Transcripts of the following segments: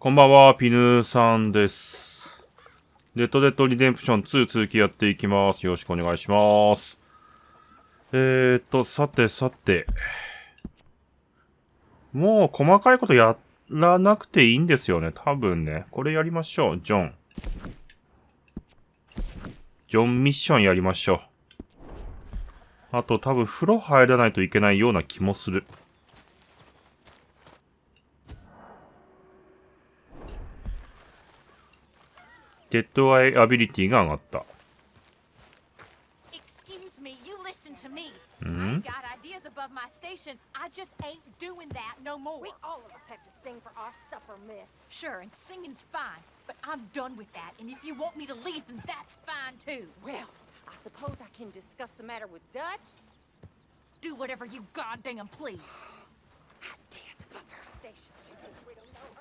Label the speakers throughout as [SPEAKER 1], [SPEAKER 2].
[SPEAKER 1] こんばんは、ピヌさんです。レッドデッドリデンプション2続きやっていきます。よろしくお願いします。さて。もう細かいことやらなくていいんですよね。多分ね。これやりましょう。ジョンミッションやりましょう。あと多分風呂入らないといけないような気もする。デッドアイアビリティが上がった。
[SPEAKER 2] ん？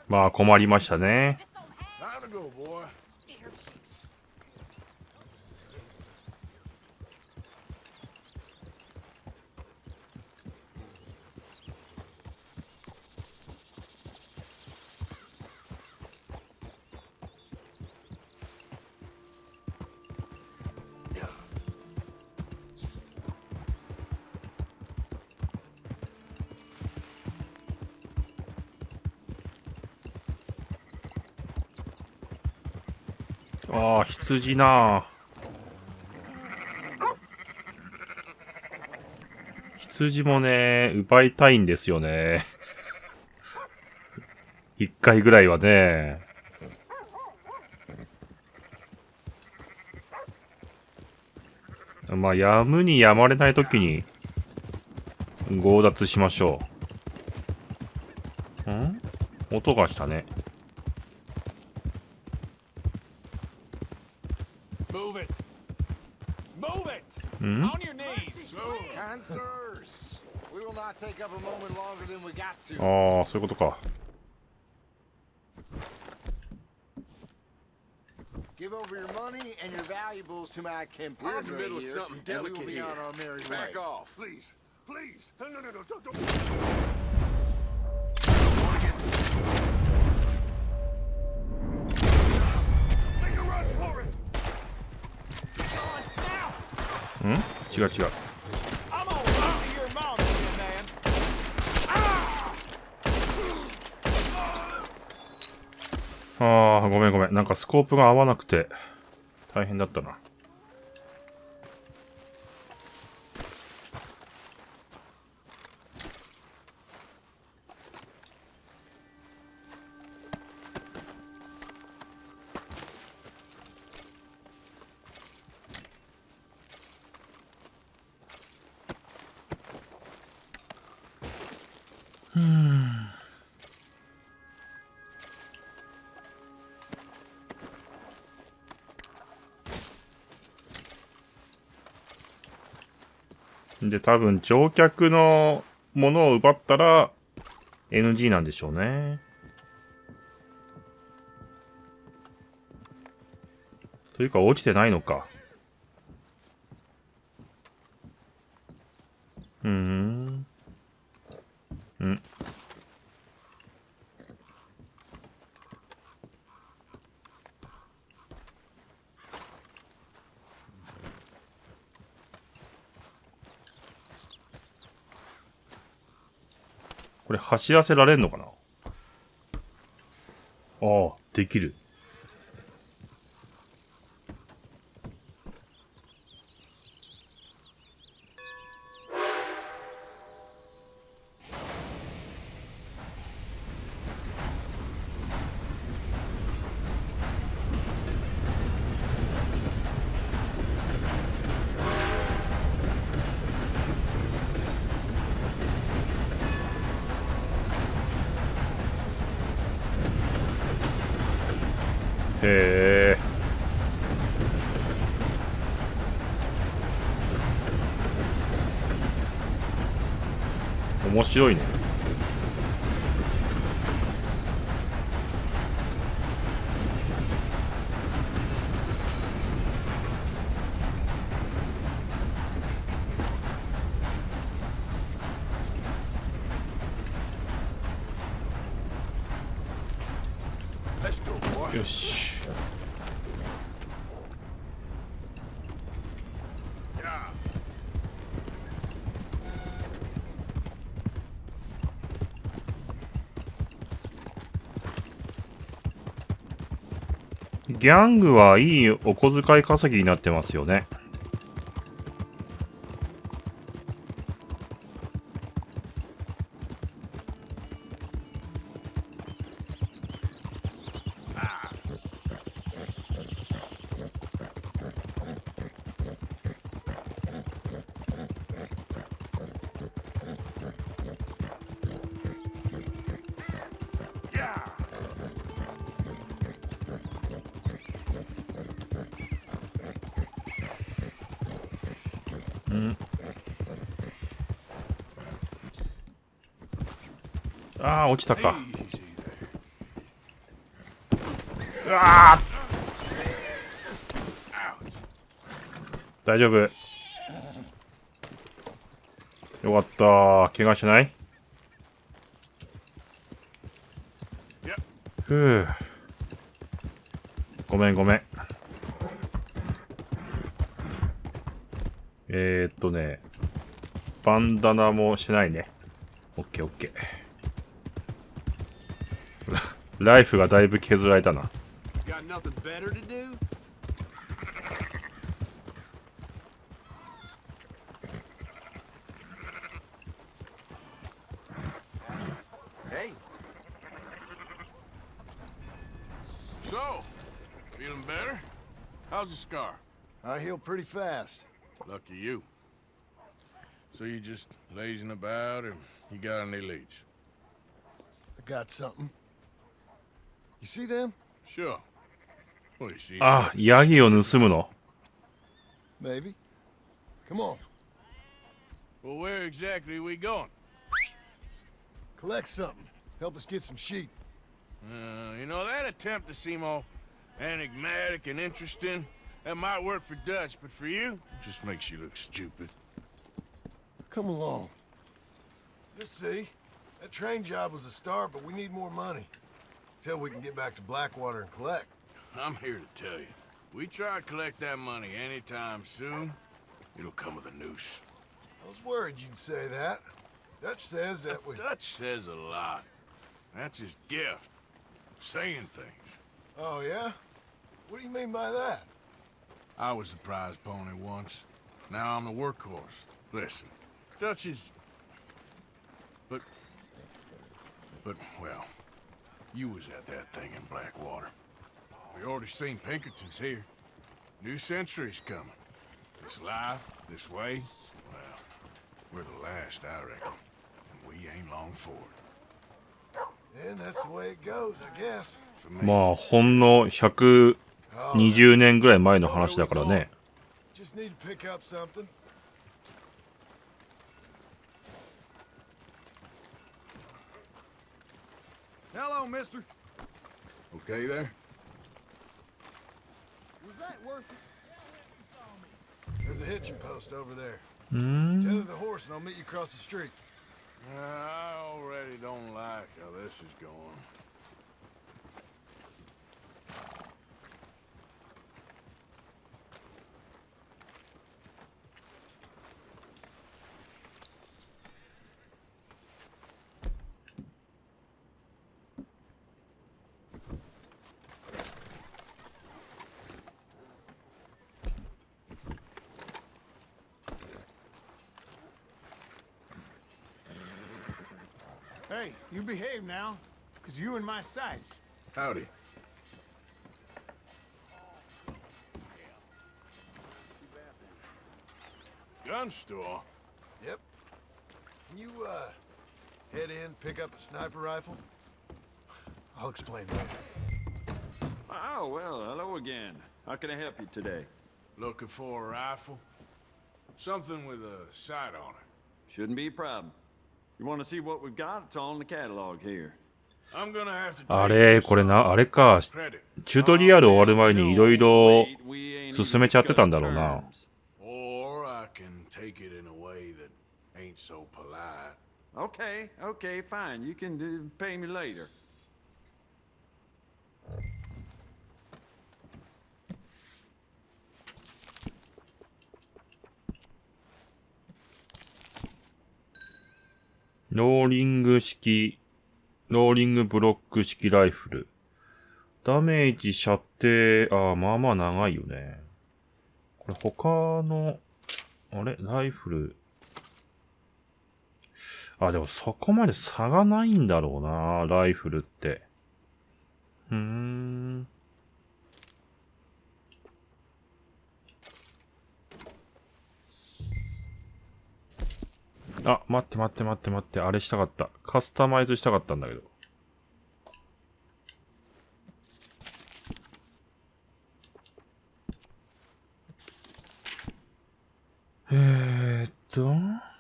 [SPEAKER 1] まあ困りましたね。ああ、羊な。羊もね、奪いたいんですよね。一回ぐらいはね。まあ、やむにやまれないときに、強奪しましょう。音がしたね。ああ、そういうことか。
[SPEAKER 3] Give over your money and your valuables to my compadre here, and we will be on our merry way.
[SPEAKER 4] Back off. Please. No, don't. Make a run for it.
[SPEAKER 1] 違う。
[SPEAKER 4] I'm on to your mom, man.
[SPEAKER 1] ああ、ごめん。なんかスコープが合わなくて、大変だったな。で、多分乗客のものを奪ったら NG なんでしょうね。というか落ちてないのか。これ走らせられんのかな。ああ、できる。へえ。面白いね。
[SPEAKER 4] Let's go, boy.
[SPEAKER 1] よし。ギャングはいいお小遣い稼ぎになってますよね。ああ、落ちたか。うわー、大丈夫。よかった。怪我しない？ふう。ごめんごめん。バンダナもしないね。オッケーオッケー。ライフがだいぶ削られたな。
[SPEAKER 3] Got nothing better to do? Hey.
[SPEAKER 4] So, feeling better? How's the scar?
[SPEAKER 3] I heal pretty fast.
[SPEAKER 4] Lucky you. So you just lazing about, or you got any leads?
[SPEAKER 3] I got something. You see them?
[SPEAKER 4] Sure. Well, you see
[SPEAKER 1] あ、
[SPEAKER 4] yourself.
[SPEAKER 1] ヤギを盗むの。
[SPEAKER 3] Maybe. Come on.
[SPEAKER 4] Well, where exactly are we going?
[SPEAKER 3] Collect something. Help us get some sheep.
[SPEAKER 4] You know, that attempt to seem all enigmatic and interesting, that might work for Dutch, but for you, it just makes you look stupid.
[SPEAKER 3] Come along. Let's see. That train job was a start, but we need more money. Till we can get back to Blackwater and collect.
[SPEAKER 4] I'm here to tell you, we try to collect that money anytime soon, it'll come with a noose.
[SPEAKER 3] I was worried you'd say that. Dutch says that we...
[SPEAKER 4] Dutch says a lot. That's his gift. Saying things.
[SPEAKER 3] Oh, yeah? What do you mean by that?
[SPEAKER 4] I was the prize pony once. Now I'm the workhorse. Listen, Dutch is... But, well, you was at that thing in Blackwater. We already seen Pinkertons here. New century's coming. This life, this way, well, we're the last, I reckon. And we ain't long for it.
[SPEAKER 3] And that's the way it goes, I guess.
[SPEAKER 4] For me,
[SPEAKER 1] まあ、ほんの120年ぐらい前の話だからね。
[SPEAKER 3] Just need to pick up something. Hello, mister.
[SPEAKER 4] okay there?
[SPEAKER 3] Was that worth it? There's a hitching post over there.
[SPEAKER 1] うーん。
[SPEAKER 3] Tether the horse and I'll meet you across the street.
[SPEAKER 4] I already don't like how this is going.
[SPEAKER 2] Hey, you behave now, because you in my sights.
[SPEAKER 4] Howdy. Gun store?
[SPEAKER 3] Yep. Can you, head in, pick up a sniper rifle? I'll explain later.
[SPEAKER 5] Oh, well, hello again. How can I help you today?
[SPEAKER 4] Looking for a rifle? Something with a sight on it.
[SPEAKER 5] Shouldn't be a problem. You want to see what we've got? It's all in the catalog here.
[SPEAKER 4] I'm gonna have to
[SPEAKER 1] あ
[SPEAKER 4] take
[SPEAKER 1] れ、
[SPEAKER 4] this
[SPEAKER 1] これな、あれか。
[SPEAKER 4] credit.
[SPEAKER 1] チュートリアル終わる前にいろいろ
[SPEAKER 5] Wait, we ain't
[SPEAKER 1] 進めちゃってたんだろうな。
[SPEAKER 5] discussed
[SPEAKER 4] Or I can take it in a way that ain't so polite.
[SPEAKER 5] terms. Okay, fine. You can pay me later.
[SPEAKER 1] ローリングブロック式ライフル。ダメージ射程、まあまあ長いよね。これ他の、ライフル。でもそこまで差がないんだろうな、ライフルって。待って。あれしたかった。カスタマイズしたかったんだけど。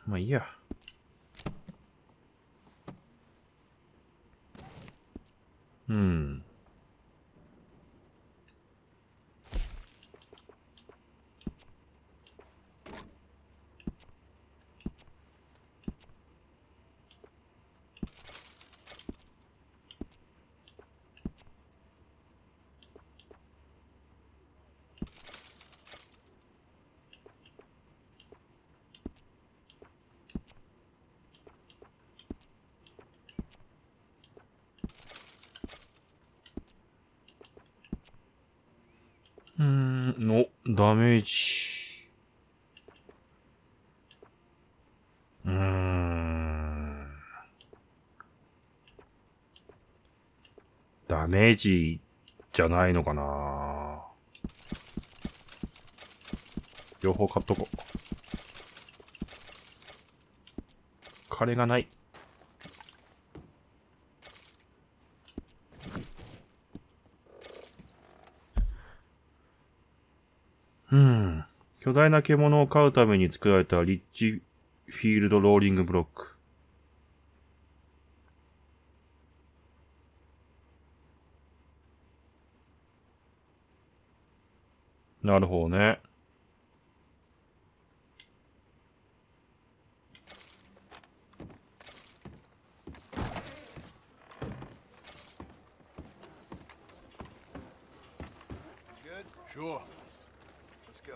[SPEAKER 1] まあいいや。ダメージ。ダメージじゃないのかな。両方買っとこう。金がない。巨大な獣を飼うために作られたリッチフィールドローリングブロック。なるほどね。
[SPEAKER 4] Sure.
[SPEAKER 3] Let's go.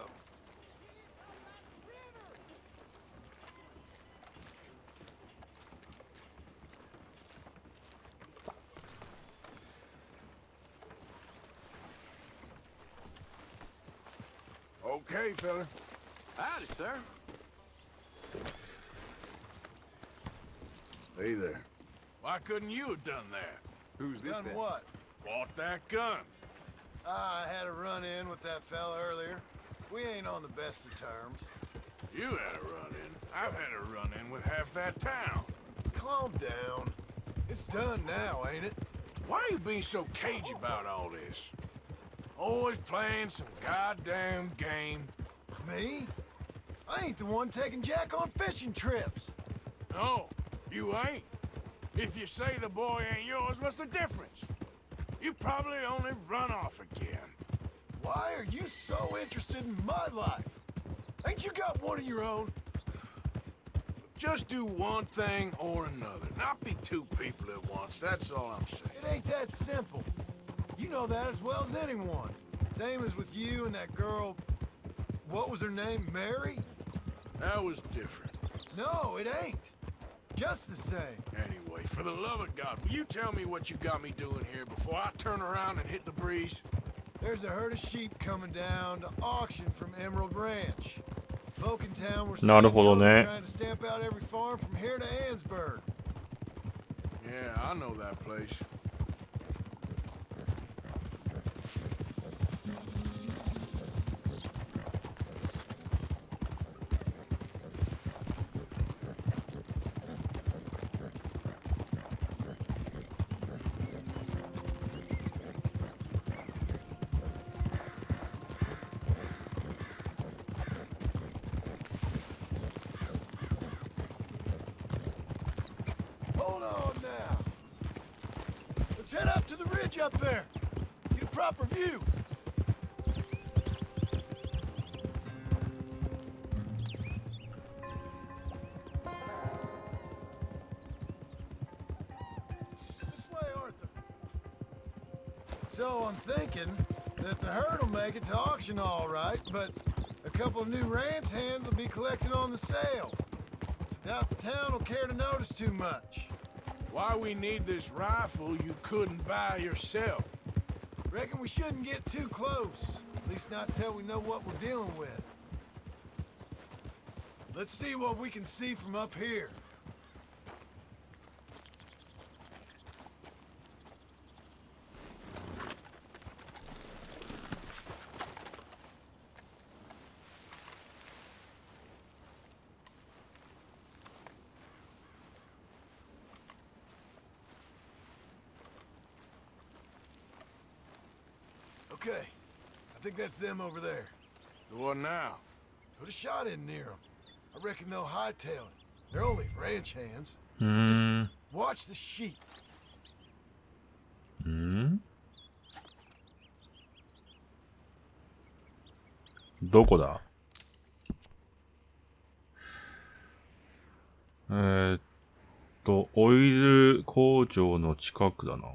[SPEAKER 4] Okay, fella.
[SPEAKER 5] Howdy, sir.
[SPEAKER 4] Hey there. Why couldn't you have done that?
[SPEAKER 5] Who's this
[SPEAKER 3] Done
[SPEAKER 5] then?
[SPEAKER 3] what?
[SPEAKER 4] Bought that gun.
[SPEAKER 3] I had a run-in with that fella earlier. We ain't on the best of terms.
[SPEAKER 4] You had a run-in. I've had a run-in with half that town.
[SPEAKER 3] Calm down. It's done now, ain't it?
[SPEAKER 4] Why are you being so cagey about all this? Always playing some goddamn game.
[SPEAKER 3] Me? I ain't the one taking Jack on fishing trips.
[SPEAKER 4] No, you ain't. If you say the boy ain't yours, what's the difference? You probably only run off again.
[SPEAKER 3] Why are you so interested in my life? Ain't you got one of your own?
[SPEAKER 4] Just do one thing or another. Not be two people at once, that's all I'm saying.
[SPEAKER 3] It ain't that simple. You know that as well as anyone. Same as with you and that girl... What was her name? Mary?
[SPEAKER 4] That was different.
[SPEAKER 3] No, it ain't. Just the same.
[SPEAKER 4] Anyway, for the love of God, will you tell me what you got me doing here before I turn around and hit the breeze?
[SPEAKER 3] There's a herd of sheep coming down to auction from Emerald Ranch. Folk in town were
[SPEAKER 1] なるほどね。
[SPEAKER 3] trying to stamp out every farm from here to Ansburg.
[SPEAKER 4] Yeah, I know that place.
[SPEAKER 3] Hold on now. Let's head up to the ridge up there. Get a proper view. This way, Arthur. So I'm thinking that the herd will make it to auction all right, but a couple of new ranch hands will be collecting on the sale. Doubt the town will care to notice too much.
[SPEAKER 4] Why we need this rifle you couldn't buy yourself?
[SPEAKER 3] Reckon we shouldn't get too close. At least not till we know what we're dealing with. Let's see what we can see from up here. Okay, I think that's them over there.
[SPEAKER 4] So what now?
[SPEAKER 3] Put a shot in near them. I reckon they'll hightail it. They're only ranch hands.
[SPEAKER 1] うーん。
[SPEAKER 3] Watch the sheep.
[SPEAKER 1] どこだ？オイル工場の近くだな。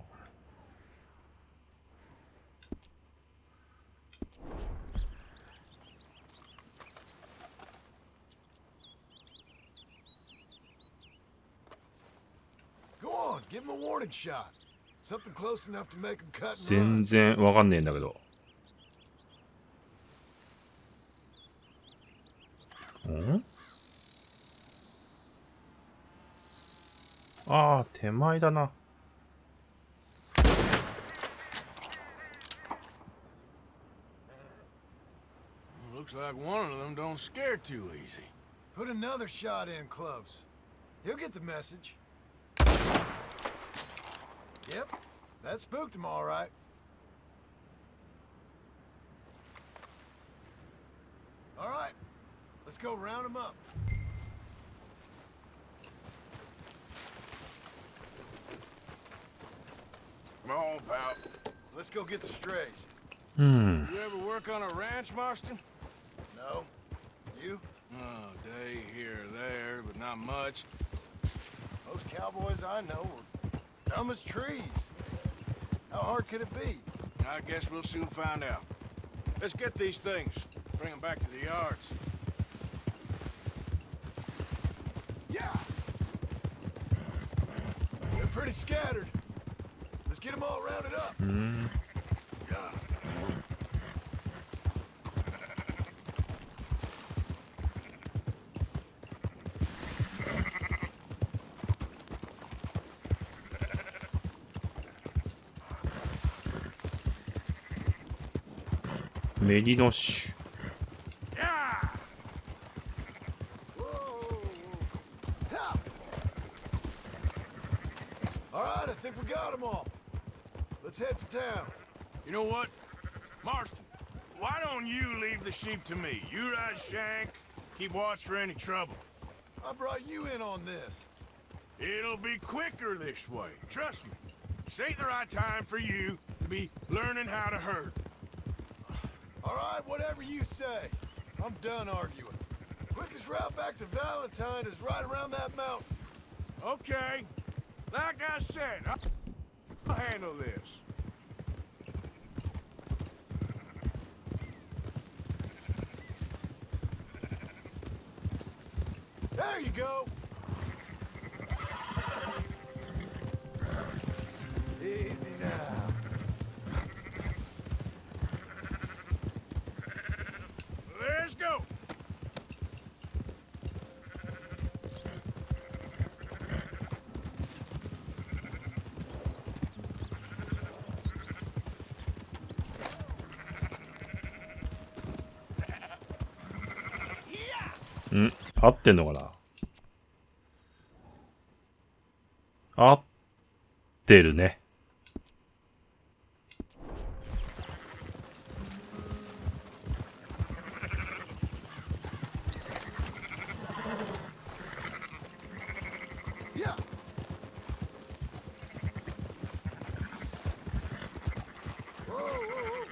[SPEAKER 3] Go on, give them a warning shot. Something close enough to make them cut and
[SPEAKER 1] 全
[SPEAKER 3] run.
[SPEAKER 1] 然わかんねえんだけど。ん？ああ、手前だな。
[SPEAKER 4] Looks like one of them don't scare too easy.
[SPEAKER 3] Put another shot in close. He'll get the message. Yep, that spooked him all right. All right, let's go round him up.
[SPEAKER 4] Come on, pal.
[SPEAKER 3] Let's go get the strays.
[SPEAKER 1] うん。
[SPEAKER 4] You ever work on a ranch, Marston?
[SPEAKER 3] No? You?
[SPEAKER 4] Oh, day here or there, but not much.
[SPEAKER 3] Most cowboys I know are dumb as trees. How hard could it be?
[SPEAKER 4] I guess we'll soon find out. Let's get these things. Bring them back to the yards.
[SPEAKER 3] Yeah! They're pretty scattered. Let's get them all rounded up.
[SPEAKER 1] うん。 メリノ種。
[SPEAKER 4] Yeah!
[SPEAKER 3] Whoa! Ha! All right, I think we got them all. Let's head for town.
[SPEAKER 4] You know what? Marston, why don't you leave the sheep to me? You ride Shank, keep watch for any trouble.
[SPEAKER 3] I brought you in on this.
[SPEAKER 4] It'll be quicker this way. Trust me. This ain't the right time for you to be learning how to herd.
[SPEAKER 3] All right, whatever you say. I'm done arguing. Quickest route back to Valentine is right around that mountain.
[SPEAKER 4] Okay. Like I said, I'll handle this.
[SPEAKER 3] There you go. Easy now.
[SPEAKER 4] Let's go. Yeah.
[SPEAKER 1] ん？合ってんのかな？合ってるね。
[SPEAKER 3] Yeah. Whoa, whoa, whoa.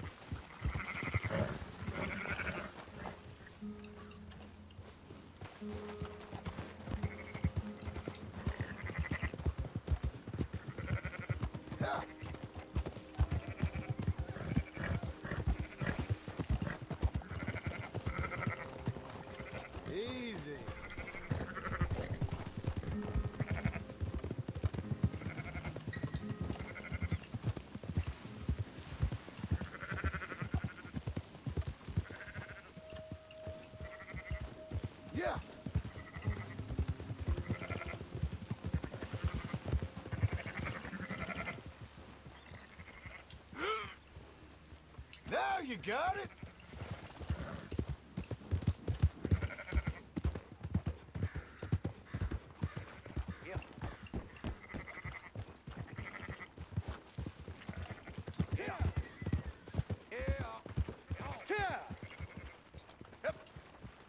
[SPEAKER 3] Now you got it.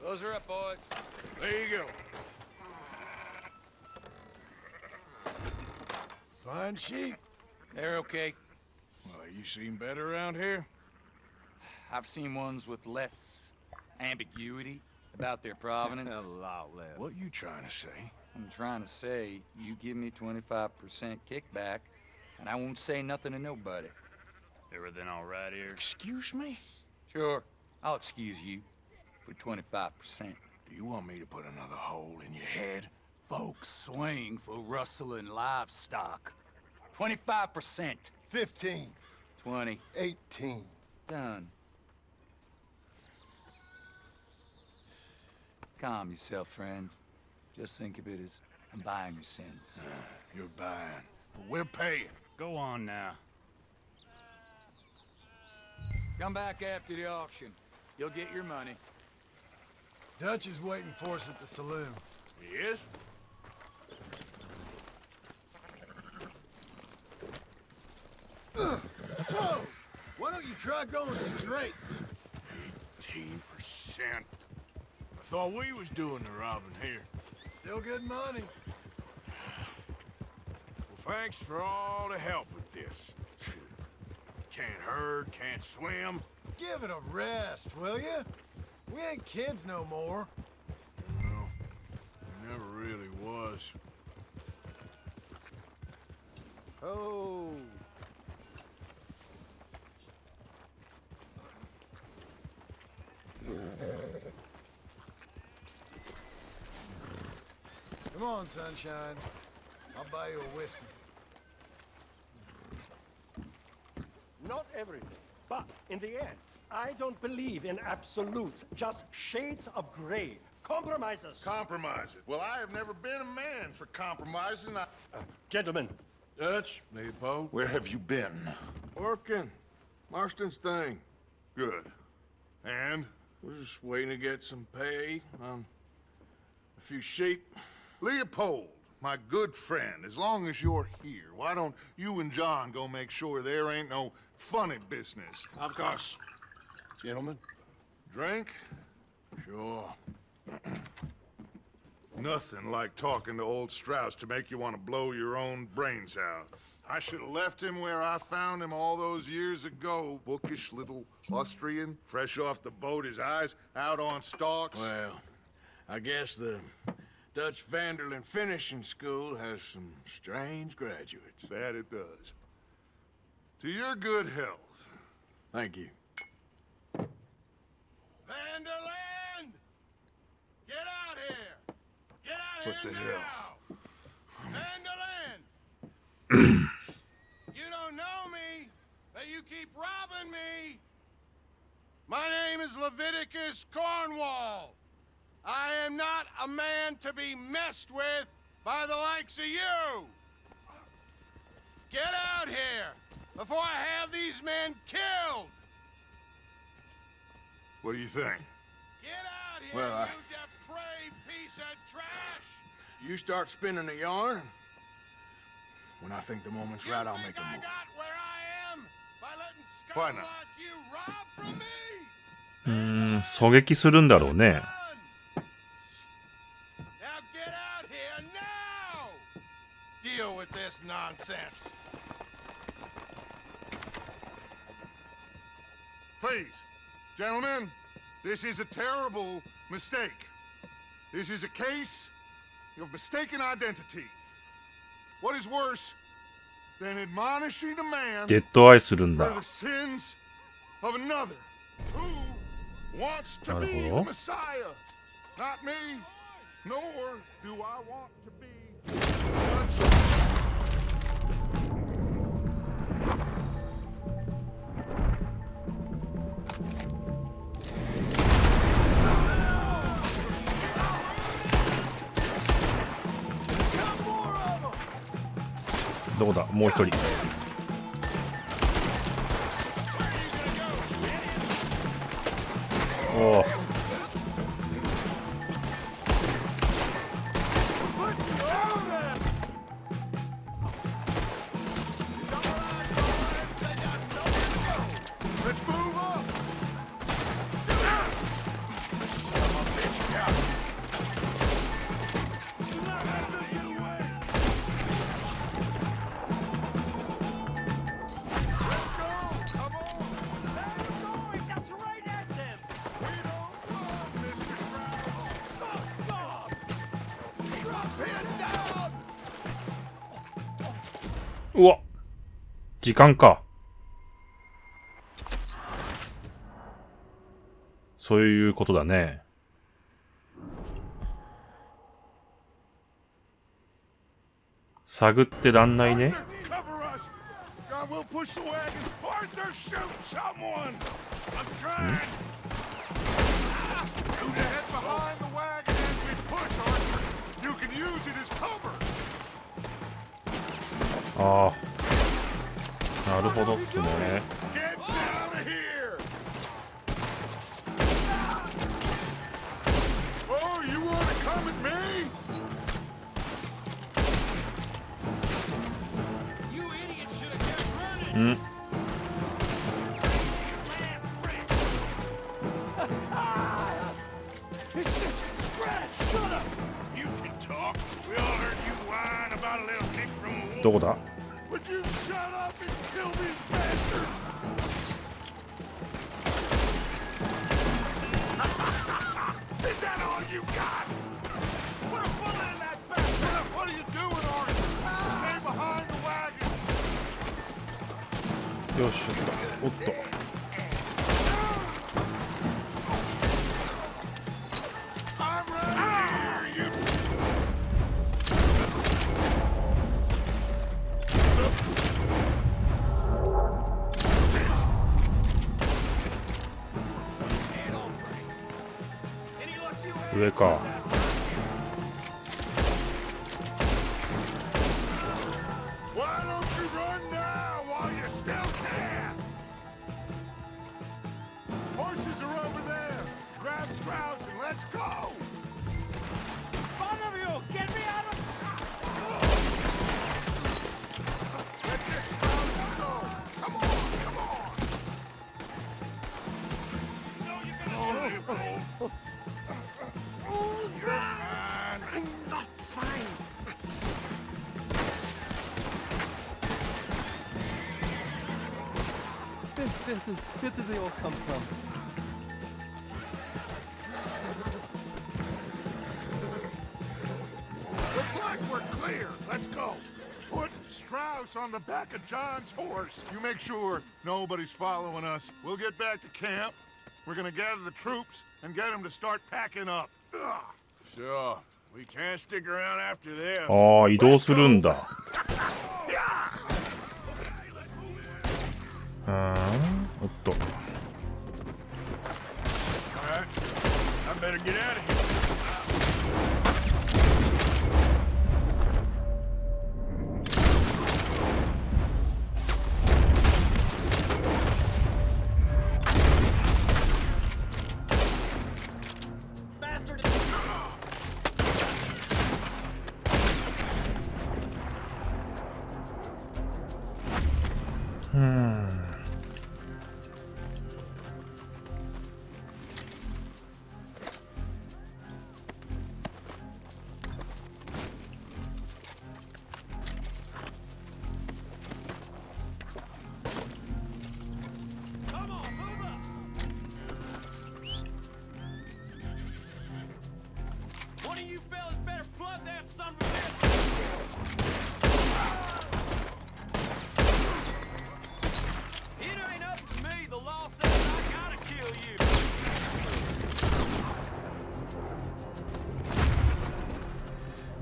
[SPEAKER 6] Close her up, boys.
[SPEAKER 4] There you go.
[SPEAKER 3] Fine sheep.
[SPEAKER 6] They're okay.
[SPEAKER 4] Well, you seen better around here?
[SPEAKER 6] I've seen ones with less ambiguity about their provenance.
[SPEAKER 5] A lot less.
[SPEAKER 4] What you trying to say?
[SPEAKER 6] I'm trying to say, you give me 25% kickback, and I won't say nothing to nobody.
[SPEAKER 7] Everything all right here?
[SPEAKER 4] Excuse me?
[SPEAKER 6] Sure, I'll excuse you for 25%.
[SPEAKER 4] Do you want me to put another hole in your head?
[SPEAKER 6] Folks swing for rustling livestock. 25%.
[SPEAKER 3] 15.
[SPEAKER 6] 20.
[SPEAKER 3] 18.
[SPEAKER 6] Done. Calm yourself, friend. Just think of it as I'm buying your sins.
[SPEAKER 4] You're buying, but we're paying.
[SPEAKER 7] Go on now.
[SPEAKER 6] Come back after the auction. You'll get your money.
[SPEAKER 3] Dutch is waiting for us at the saloon.
[SPEAKER 4] He is?
[SPEAKER 3] Whoa! Why don't you try going straight?
[SPEAKER 4] 18%. I thought we was doing the robbing here.
[SPEAKER 3] Still good money.
[SPEAKER 4] Well, thanks for all the help with this. Can't herd, can't swim.
[SPEAKER 3] Give it a rest, will you? We ain't kids no more.
[SPEAKER 4] No, it never really was.
[SPEAKER 3] Oh. Come on, sunshine. I'll buy you a whiskey.
[SPEAKER 8] Not everything, but in the end, I don't believe in absolutes, just shades of gray. Compromises.
[SPEAKER 9] Compromises. Well, I have never been a man for compromising.
[SPEAKER 8] Gentlemen,
[SPEAKER 4] Dutch, Leopold.
[SPEAKER 9] Where have you been?
[SPEAKER 4] Working. Marston's thing.
[SPEAKER 9] Good. And?
[SPEAKER 4] We're just waiting to get some pay on a few sheep.
[SPEAKER 9] Leopold, my good friend, as long as you're here, why don't you and John go make sure there ain't no funny business?
[SPEAKER 4] Of course.
[SPEAKER 3] Gentlemen.
[SPEAKER 9] Drink?
[SPEAKER 4] Sure.
[SPEAKER 9] Nothing like talking to old Strauss to make you want to blow your own brains out. I should have left him where I found him all those years ago. Bookish little Austrian, fresh off the boat, his eyes out on stalks.
[SPEAKER 4] Well, I guess the Dutch Vanderlyn Finishing School has some strange graduates.
[SPEAKER 9] That it does. To your good health.
[SPEAKER 4] Thank you.
[SPEAKER 3] Vanderland! Get out here! Get out
[SPEAKER 9] What
[SPEAKER 3] here
[SPEAKER 9] the
[SPEAKER 3] now!
[SPEAKER 9] hell?
[SPEAKER 3] Vanderland! You don't know me, but you keep robbing me! My name is Leviticus Cornwall. I am not a man to be messed with by the likes of you! Get out here before I have these men killed!
[SPEAKER 9] What do you think?
[SPEAKER 3] Get out here,
[SPEAKER 4] Well,
[SPEAKER 3] you depraved piece of trash!
[SPEAKER 4] You start spinning the yarn, and when I think the moment's right, I'll make a
[SPEAKER 3] I
[SPEAKER 4] move.
[SPEAKER 3] got where I am by letting
[SPEAKER 9] Why
[SPEAKER 3] scum
[SPEAKER 9] not?
[SPEAKER 3] like you rob from me!
[SPEAKER 1] 狙撃するんだろうね。
[SPEAKER 3] Now get out here now! Deal with this nonsense.
[SPEAKER 9] Please, gentlemen, this is a terrible mistake. This is a case of mistaken identity. What is worse than admonishing a man
[SPEAKER 1] デッドアイするん
[SPEAKER 9] for
[SPEAKER 1] だ。
[SPEAKER 9] the sins of another who wants to be the
[SPEAKER 1] なるほど。
[SPEAKER 9] Messiah? Not me, nor do I want to be. どこだもう一人。
[SPEAKER 1] おう。
[SPEAKER 3] Let's move up. Pin down.
[SPEAKER 1] うわ、時間か。そういうことだね。探ってらんないね。
[SPEAKER 3] Cover us. God, we'll push the wagon. Arthur, shoot someone. I'm trying. Shoot ahead behind the wagon as we push, Arthur. You can use it as cover.
[SPEAKER 1] ああ、なるほどっすね。
[SPEAKER 3] Get down of here. Oh, you want to come at me? You idiot should have kept running.
[SPEAKER 1] うん。
[SPEAKER 3] It's just a scratch. Shut up. You can talk. We all heard you whine about a little kick from a wolf.
[SPEAKER 1] どこだ？
[SPEAKER 3] Would you shut up and kill these bastards? Is that all you got? Put a bullet in that bastard! What are you doing, Arthur? Stay behind the wagon!
[SPEAKER 1] よし、おっと。
[SPEAKER 3] I'm right here, you...
[SPEAKER 1] 上か。
[SPEAKER 3] Why don't you run now while you still can? Horses are over there. Grab Strauss and let's go. One of you, get me out of... Let's get Strauss going. Come on, come on. You know you're gonna do it, You're fine. I'm not fine.
[SPEAKER 10] Where did they all come from?
[SPEAKER 3] Looks like we're clear. Let's go. Put Strauss on the back of John's horse. You make sure nobody's following us. We'll get back to camp. We're gonna gather the troops and get them to start packing up.
[SPEAKER 4] Sure. We can't stick around after this.
[SPEAKER 1] ああ、移動するんだ。おっと。
[SPEAKER 4] Alright. I better get out of here.
[SPEAKER 3] Bastard!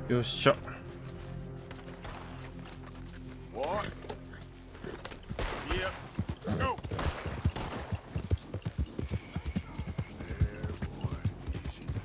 [SPEAKER 1] よっしゃ。
[SPEAKER 4] What? Yep. Go. There, boy. Easy now.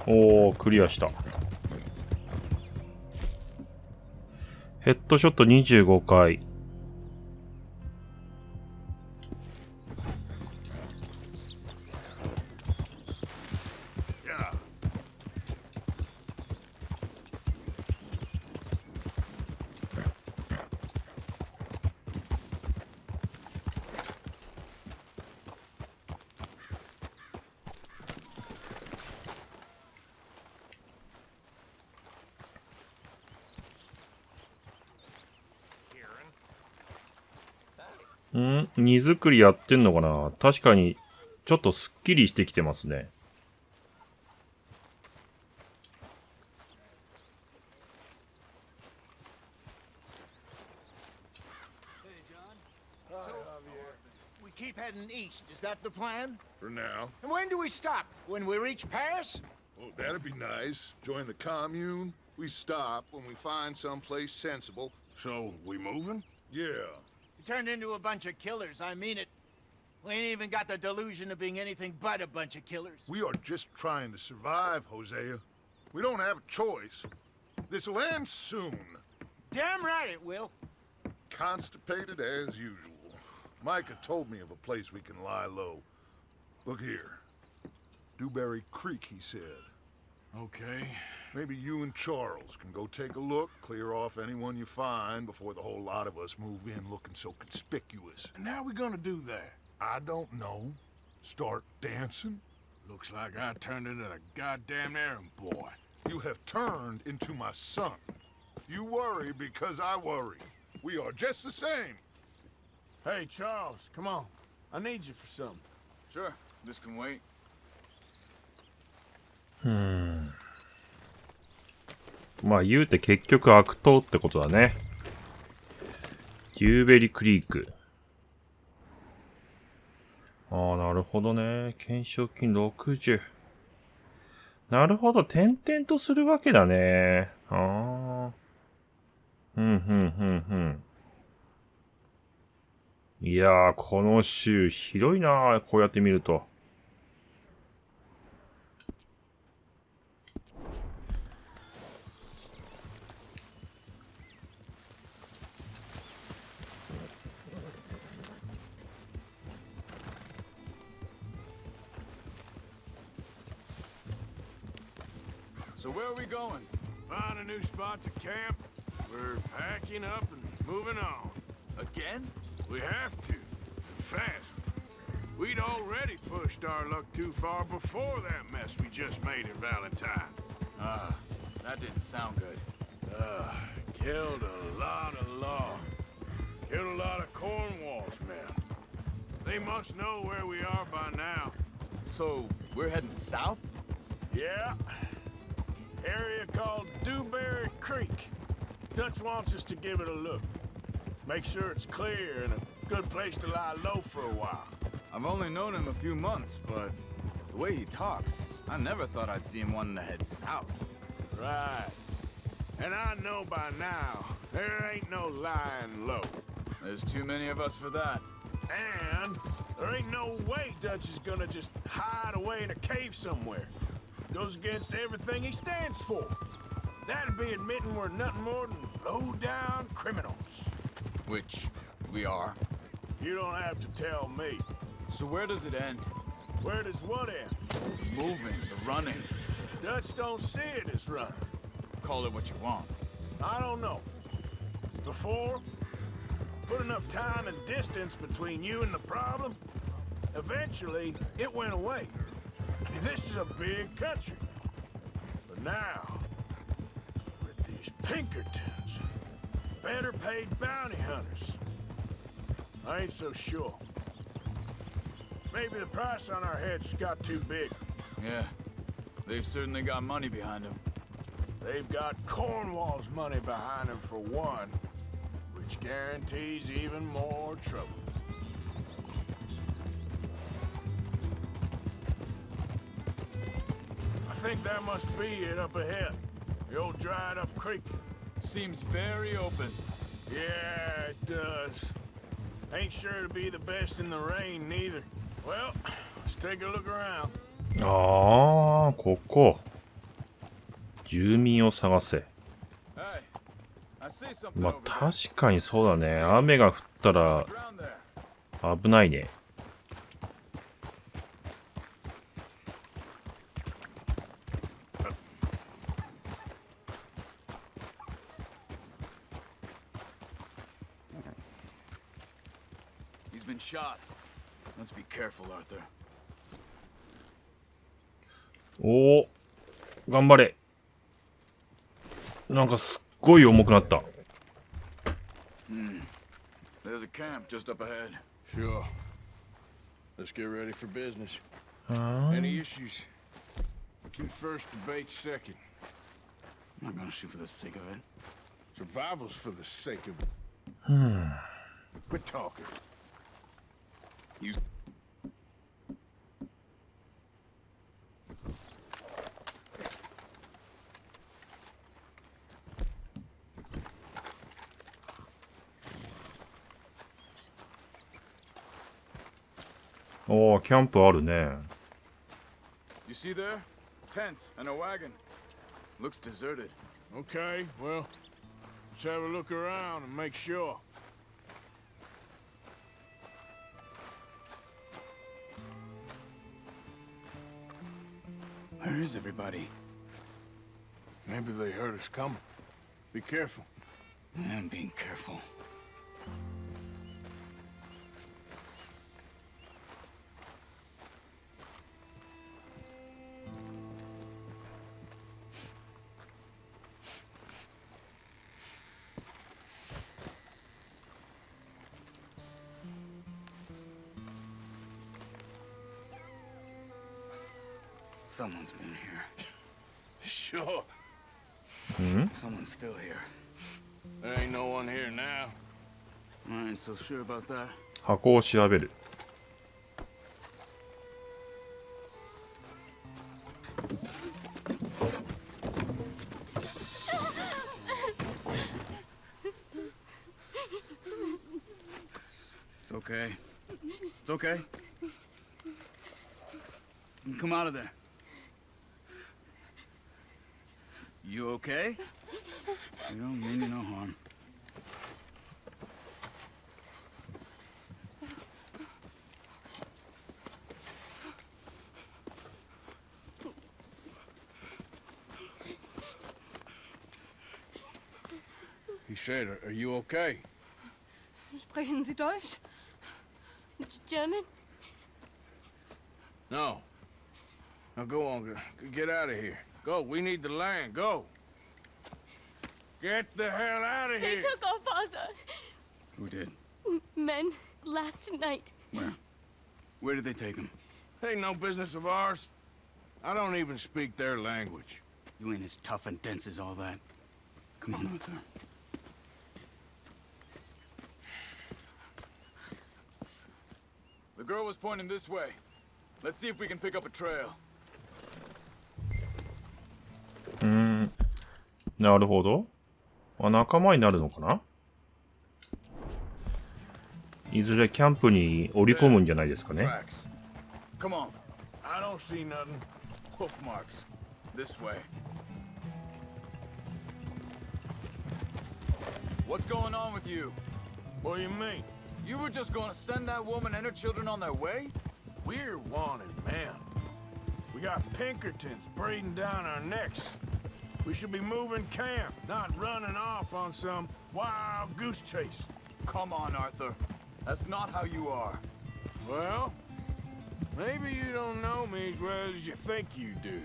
[SPEAKER 1] おー、クリアした。ヘッドショット25回。荷造りやってんのかな。確かに、ちょっとスッキリしてきてますね。
[SPEAKER 3] We keep heading east. Is that the plan?
[SPEAKER 9] For now.
[SPEAKER 3] And when do we stop? When we reach Paris?
[SPEAKER 9] Oh, that'd be nice. Join the commune. We stop when we find someplace sensible.
[SPEAKER 4] So, we moving?
[SPEAKER 9] Yeah.
[SPEAKER 3] We turned into a bunch of killers. I mean it. We ain't even got the delusion of being anything but a bunch of killers.
[SPEAKER 9] We are just trying to survive, Hosea. We don't have a choice. This'll end soon.
[SPEAKER 3] Damn right it will.
[SPEAKER 9] Constipated as usual. Micah told me of a place we can lie low. Look here. Dewberry Creek, he said.
[SPEAKER 4] Okay.
[SPEAKER 9] Maybe you and Charles can go take a look, clear off anyone you find before the whole lot of us move in looking so conspicuous.
[SPEAKER 4] And how we gonna do that?
[SPEAKER 9] I don't know. Start dancing?
[SPEAKER 4] Looks like I turned into the goddamn errand boy.
[SPEAKER 9] You have turned into my son. You worry because I worry. We are just the same.
[SPEAKER 4] Hey, Charles, come on. I need you for something.
[SPEAKER 11] Sure, this can wait.
[SPEAKER 1] まあ言うて結局悪党ってことだね。デューベリクリーク。ああ、なるほどね。懸賞金60。なるほど、点々とするわけだね。ああ。いやー、この州広いなー、こうやって見ると。
[SPEAKER 11] So where are we going?
[SPEAKER 4] Find a new spot to camp. We're packing up and moving on.
[SPEAKER 11] Again?
[SPEAKER 4] We have to. Fast. We'd already pushed our luck too far before that mess we just made in Valentine.
[SPEAKER 11] That didn't sound good.
[SPEAKER 4] Killed a lot of law. Killed a lot of Cornwall's men. They must know where we are by now.
[SPEAKER 11] So, we're heading south?
[SPEAKER 4] Yeah. Area called Dewberry Creek. Dutch wants us to give it a look. Make sure it's clear and a good place to lie low for a while.
[SPEAKER 11] I've only known him a few months, but the way he talks, I never thought I'd see him wanting to head south.
[SPEAKER 4] Right. And I know by now, there ain't no lying low.
[SPEAKER 11] There's too many of us for that.
[SPEAKER 4] And there ain't no way Dutch is gonna just hide away in a cave somewhere. Goes against everything he stands for. That'd be admitting we're nothing more than low-down criminals.
[SPEAKER 11] Which we are.
[SPEAKER 4] You don't have to tell me.
[SPEAKER 11] So where does it end?
[SPEAKER 4] Where does what end?
[SPEAKER 11] The moving, the running.
[SPEAKER 4] Dutch don't see it as running.
[SPEAKER 11] Call it what you want.
[SPEAKER 4] I don't know. Before, put enough time and distance between you and the problem, eventually it went away. I mean, this is a big country. But now, with these Pinkertons, better paid bounty hunters, I ain't so sure. Maybe the price on our heads got too big.
[SPEAKER 11] Yeah, they've certainly got money behind them.
[SPEAKER 4] They've got Cornwall's money behind them for one, which guarantees even more trouble. I think that must be it up ahead. The old dried up creek.
[SPEAKER 11] Seems very open.
[SPEAKER 4] Yeah, it does. Ain't sure to be the best in the rain neither. Well, let's take a look around.
[SPEAKER 1] ああ、ここ。住民を探せ。
[SPEAKER 11] Hey, I see something
[SPEAKER 1] まあ
[SPEAKER 11] over there.
[SPEAKER 1] 確かにそうだね。雨が降ったら
[SPEAKER 11] Ground there.
[SPEAKER 1] 危ないね。
[SPEAKER 11] He's been shot. Let's be careful, Arthur.
[SPEAKER 1] おお、頑張れ。なんかすっごい重くなった。
[SPEAKER 11] There's a camp just up ahead.
[SPEAKER 4] Sure. Let's get ready for business.
[SPEAKER 1] あー
[SPEAKER 4] Any issues? Shoot first, debate second.
[SPEAKER 11] I'm not gonna shoot for the sake of it.
[SPEAKER 4] Survival's for the sake of it. Quit talking.
[SPEAKER 11] You.
[SPEAKER 1] おお、キャンプあるね。
[SPEAKER 11] You see there? Tents and a wagon. Looks deserted.
[SPEAKER 4] Okay, well, let's have a look around and make sure.
[SPEAKER 11] Where is everybody?
[SPEAKER 4] Maybe they heard us coming. Be careful.
[SPEAKER 11] I'm being careful. Someone's been here.
[SPEAKER 4] Sure.
[SPEAKER 11] Someone's still here.
[SPEAKER 4] There ain't no one here now.
[SPEAKER 11] I ain't so sure about that.
[SPEAKER 1] 箱を調べる。
[SPEAKER 11] It's okay. It's okay. Come out of there. You okay? You don't mean you no harm.
[SPEAKER 4] He said, are you okay?
[SPEAKER 12] Sprechen Sie Deutsch? German?
[SPEAKER 4] No. Now go on, get out of here. Go, we need the land, go. Get the hell out of
[SPEAKER 12] They
[SPEAKER 4] here.
[SPEAKER 12] took our father.
[SPEAKER 11] Who did?
[SPEAKER 12] Men last night.
[SPEAKER 11] Where? Where did they take him?
[SPEAKER 4] Ain't no business of ours. I don't even speak their language.
[SPEAKER 11] You ain't as tough and dense as all that. Come on, Arthur. The girl was pointing this way. Let's see if we can pick up a trail.
[SPEAKER 1] なるほど。あ、仲間になるのかな。いずれキャンプに織り込むんじゃないですかね。
[SPEAKER 11] Tracks. Come on.
[SPEAKER 4] I don't see nothing.
[SPEAKER 11] Hoof marks. This way. What's going on with you?
[SPEAKER 4] What do you mean?
[SPEAKER 11] You were just going to send that woman and her children on their way?
[SPEAKER 4] We're wanted men. We got Pinkertons breathing down our necks. We should be moving camp, not running off on some wild goose chase.
[SPEAKER 11] Come on, Arthur. That's not how you are.
[SPEAKER 4] Well, maybe you don't know me as well as you think you do.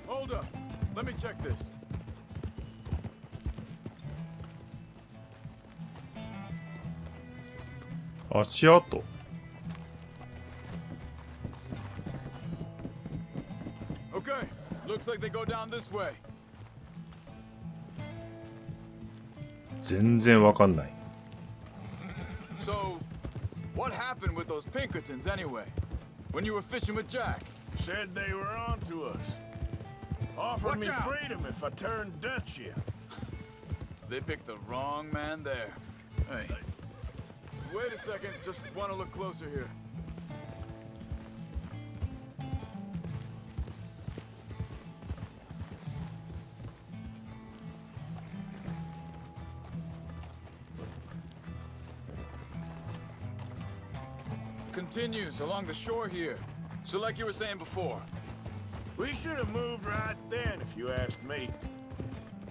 [SPEAKER 11] Hold up. Let me check this.
[SPEAKER 1] 足跡。
[SPEAKER 11] Okay, looks Looks like they go down this way.
[SPEAKER 1] 全然わかんない。
[SPEAKER 11] So, what happened with those Pinkertons anyway? When you were fishing with Jack?
[SPEAKER 4] Said they were on to us. Offered me freedom if I turned Dutch yet.
[SPEAKER 11] They picked the wrong man there. Hey. Wait a second, just want to look closer here. Continues along the shore here. So like you were saying before.
[SPEAKER 4] We should have moved right then, if you ask me.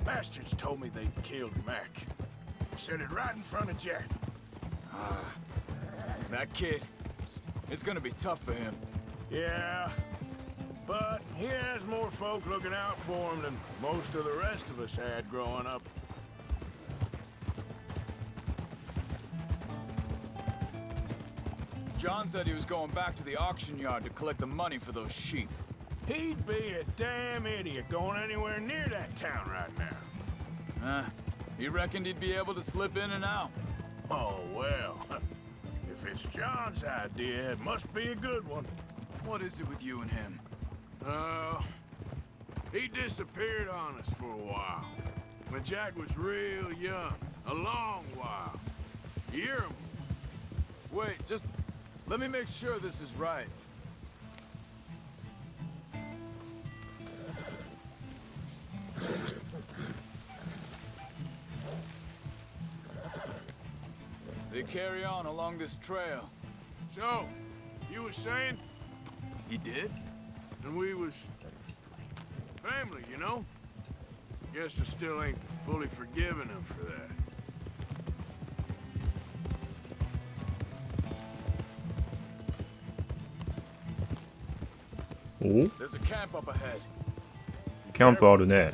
[SPEAKER 4] Bastards told me they'd killed Mac. Said it right in front of Jack.
[SPEAKER 11] That kid, it's gonna be tough for him.
[SPEAKER 4] Yeah, but he has more folk looking out for him than most of the rest of us had growing up.
[SPEAKER 11] John said he was going back to the auction yard to collect the money for those sheep.
[SPEAKER 4] He'd be a damn idiot going anywhere near that town right now.
[SPEAKER 11] He reckoned he'd be able to slip in and out.
[SPEAKER 4] Oh, well. If it's John's idea, it must be a good one.
[SPEAKER 11] What is it with you and him?
[SPEAKER 4] He disappeared on us for a while. When Jack was real young. A long while. A year.
[SPEAKER 11] Wait, just let me make sure this is right. They carry on along this trail.
[SPEAKER 4] So, you was saying?
[SPEAKER 11] He did?
[SPEAKER 4] And we was family, you know? Guess I still ain't fully forgiven him for that.
[SPEAKER 1] お
[SPEAKER 11] There's a camp up ahead.
[SPEAKER 1] キャンプあるね。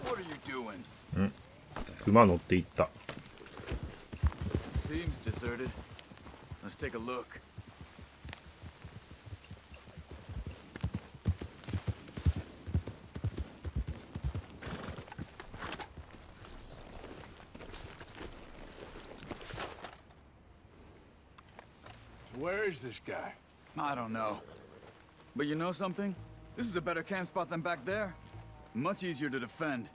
[SPEAKER 11] What are you doing?
[SPEAKER 1] ん馬乗っていった。
[SPEAKER 11] Seems deserted. Let's take a look.
[SPEAKER 4] Where is this guy?
[SPEAKER 11] I don't know. But you know something? This is a better camp spot than back there. Much easier to defend.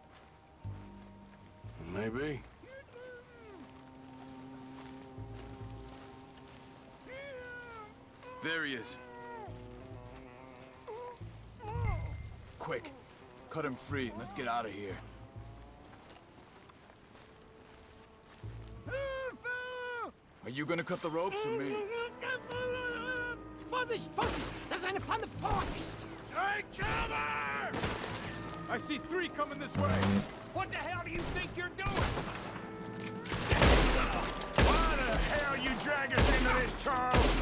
[SPEAKER 4] Maybe.
[SPEAKER 11] There he is. Quick, cut him free and let's get out of here. Are you gonna cut the ropes or me?
[SPEAKER 8] Vorsicht, Vorsicht! Das ist eine Pfanne! Vorsicht!
[SPEAKER 4] Take cover!
[SPEAKER 11] I see 3 coming this way.
[SPEAKER 8] What the hell do you think you're doing?
[SPEAKER 4] Why the hell you drag us into this, Charles?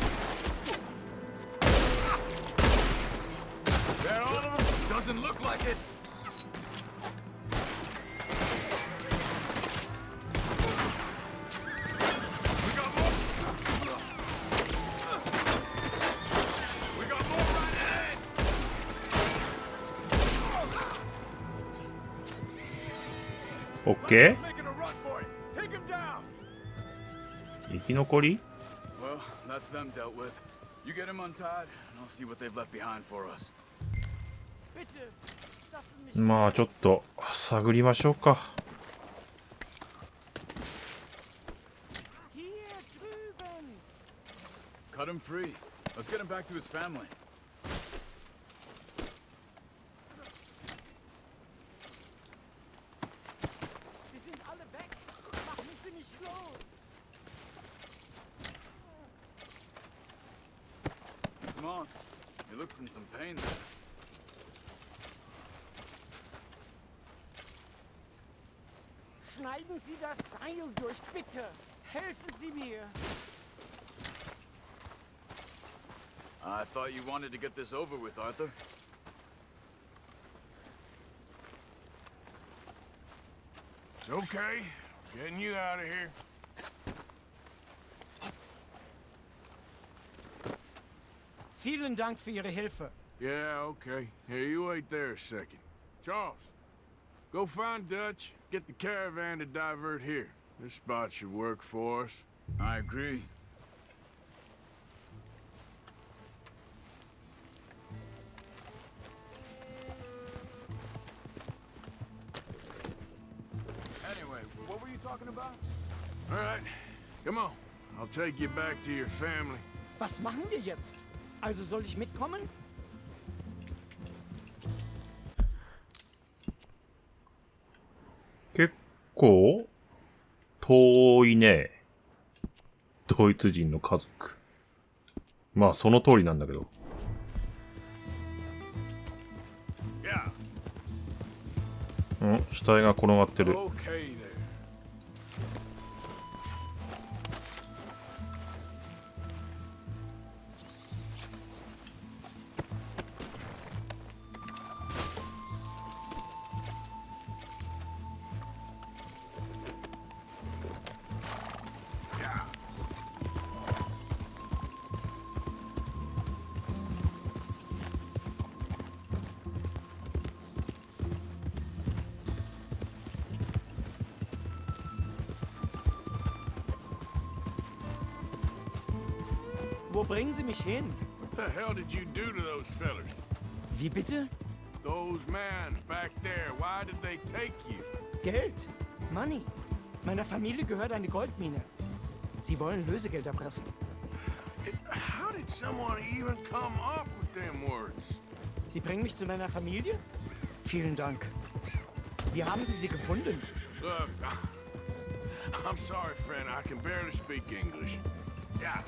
[SPEAKER 11] That all of them? Doesn't look like it. We got more. We got more right ahead.
[SPEAKER 1] OK?
[SPEAKER 11] Making a run for it. Take him down.
[SPEAKER 1] 生き残り
[SPEAKER 11] Well, that's them dealt with. You get him untied, and I'll see what they've left behind for us.
[SPEAKER 1] まあちょっと探りましょうか。
[SPEAKER 11] Cut him free. Let's get him back to his family. Come on. He looks in some pain there.
[SPEAKER 2] Schneiden Sie das Seil durch, bitte. Helfen Sie mir.
[SPEAKER 11] I thought you wanted to get this over with, Arthur.
[SPEAKER 4] It's okay. Getting you out of here.
[SPEAKER 2] Vielen Dank für Ihre Hilfe.
[SPEAKER 4] Yeah, okay. Here, you wait there a second. Charles, go find Dutch, get the caravan to divert here. This spot should work for us.
[SPEAKER 11] I agree.
[SPEAKER 4] Anyway, what were you talking about? All right, come on. I'll take you back to your family.
[SPEAKER 2] Was machen wir jetzt? Also soll ich mitkommen?
[SPEAKER 1] 結構遠いね。ドイツ人の家族。まあその通りなんだけど。死体が転がってる。
[SPEAKER 2] Wo bringen Sie mich hin?
[SPEAKER 4] What the hell did you do to those fellers?
[SPEAKER 2] Wie bitte?
[SPEAKER 4] Those men back there, why did they take you?
[SPEAKER 2] Geld. Money. Meiner Familie gehört eine Goldmine. Sie wollen Lösegeld erpressen.
[SPEAKER 4] How did someone even come up with them words?
[SPEAKER 2] Sie bringen mich zu meiner Familie? Vielen Dank. Wie haben Sie sie gefunden?
[SPEAKER 4] Look, I'm sorry, friend. I can barely speak English. Yeah.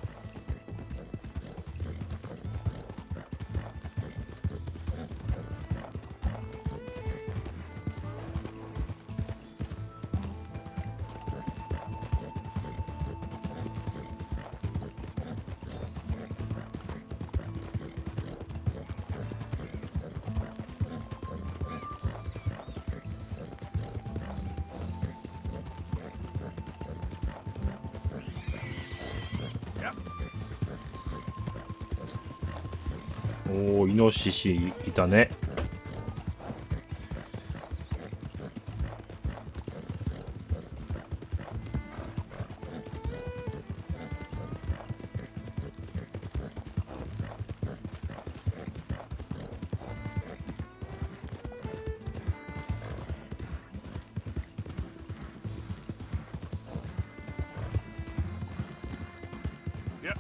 [SPEAKER 4] Yep.
[SPEAKER 1] おー、イノシシいたね。
[SPEAKER 4] Yep.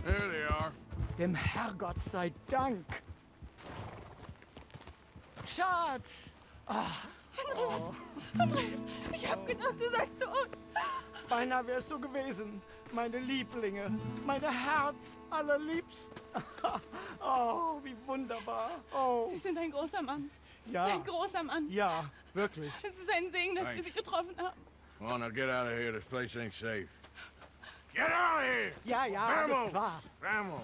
[SPEAKER 4] There they are.
[SPEAKER 2] Dem Herrgott sei Dank. Schatz!
[SPEAKER 12] Andreas, ich hab gedacht, du seist tot.
[SPEAKER 2] Beinahe wär's so gewesen. Meine Lieblinge. Meine Herz allerliebsten. Oh, wie wunderbar. Oh.
[SPEAKER 12] Sie sind ein großer Mann.
[SPEAKER 2] Ja.
[SPEAKER 12] Ein großer Mann.
[SPEAKER 2] Ja, wirklich.
[SPEAKER 12] Es ist ein Segen, dass wir Sie getroffen haben.
[SPEAKER 4] Well, now get out of here. This place ain't safe. Get out of here!
[SPEAKER 2] Ja, ja, alles klar.
[SPEAKER 4] Vamos!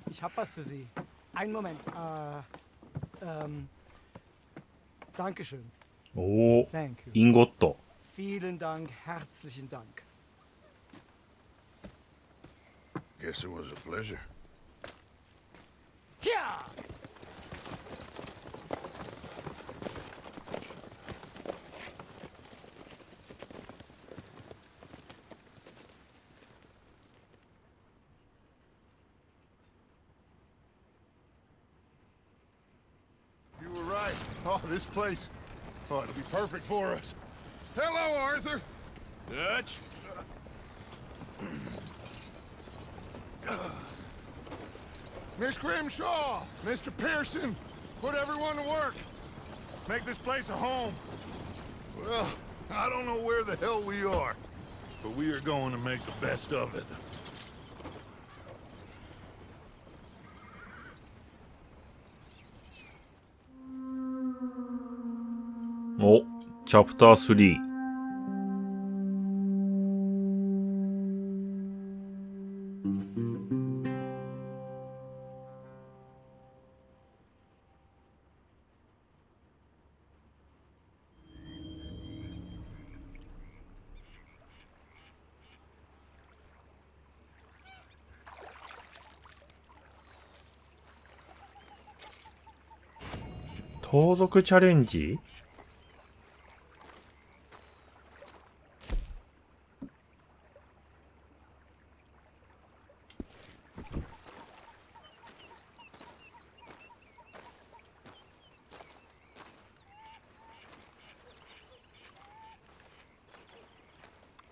[SPEAKER 2] Ich hab was für Sie. Einen Moment. Dankeschön.
[SPEAKER 1] おー、
[SPEAKER 2] Thank you.
[SPEAKER 1] インゴット。
[SPEAKER 2] Vielen Dank, herzlichen Dank.
[SPEAKER 4] Guess it was a pleasure.
[SPEAKER 2] Ja!
[SPEAKER 9] You were right. Oh, this place. Oh, it'll be perfect for us. Hello, Arthur.
[SPEAKER 4] Dutch?
[SPEAKER 9] Miss Grimshaw, Mr. Pearson, put everyone to work. Make this place a home. Well, I don't know where the hell we are, but we are going to make the best of it.
[SPEAKER 1] お、チャプター3。盗賊チャレンジ？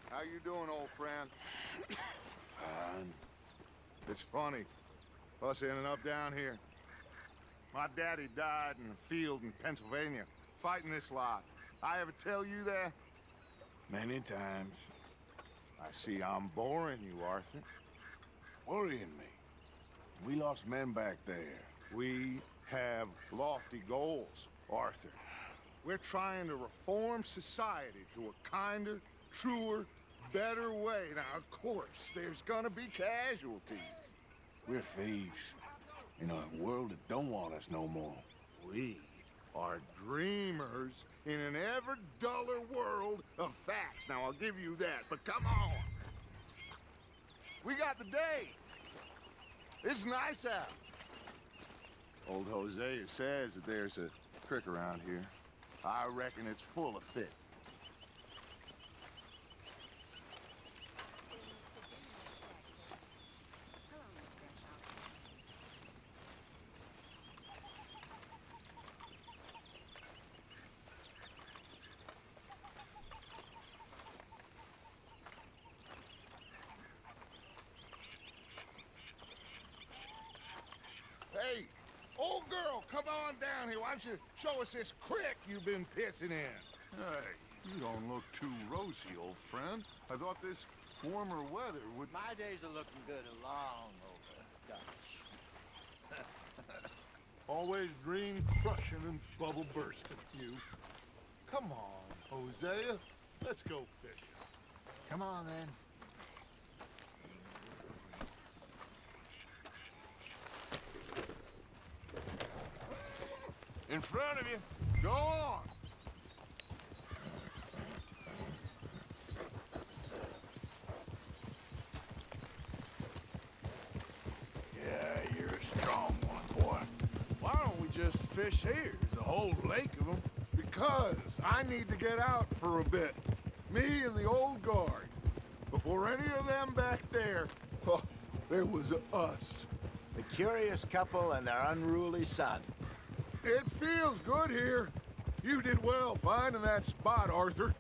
[SPEAKER 9] How you doing, old friend? Fine. It's funny, us ending up down here. My daddy died in a field in Pennsylvania, fighting this lot. I ever tell you that?
[SPEAKER 4] Many times.
[SPEAKER 9] I see I'm boring you, Arthur.
[SPEAKER 4] Worrying me. We lost men back there.
[SPEAKER 9] We have lofty goals, Arthur. We're trying to reform society to a kinder, truer, better way. Now, of course, there's gonna be casualties.
[SPEAKER 4] We're thieves. In a world that don't want us no more.
[SPEAKER 9] We are dreamers in an ever duller world of facts. Now, I'll give you that, but come on. We got the day. It's nice out. Old Hosea says that there's a creek around here. I reckon it's full of fish. Hey, old girl, come on down here. Why don't you show us this creek you've been pissing in?
[SPEAKER 3] Hey, you don't look too rosy, old friend. I thought this warmer weather would...
[SPEAKER 2] My days are looking good along over Dutch.
[SPEAKER 3] Always dream crushing and bubble bursting, you. Come on, Hosea. Let's go fishing.
[SPEAKER 2] Come on, then.
[SPEAKER 4] In front of you.
[SPEAKER 3] Go on.
[SPEAKER 4] Yeah, you're a strong one, boy. Why don't we just fish here? There's a whole lake of them.
[SPEAKER 9] Because I need to get out for a bit. Me and the old guard. Before any of them back there, oh, there was us.
[SPEAKER 2] The curious couple and their unruly son.
[SPEAKER 9] It feels good here. You did well finding that spot, Arthur.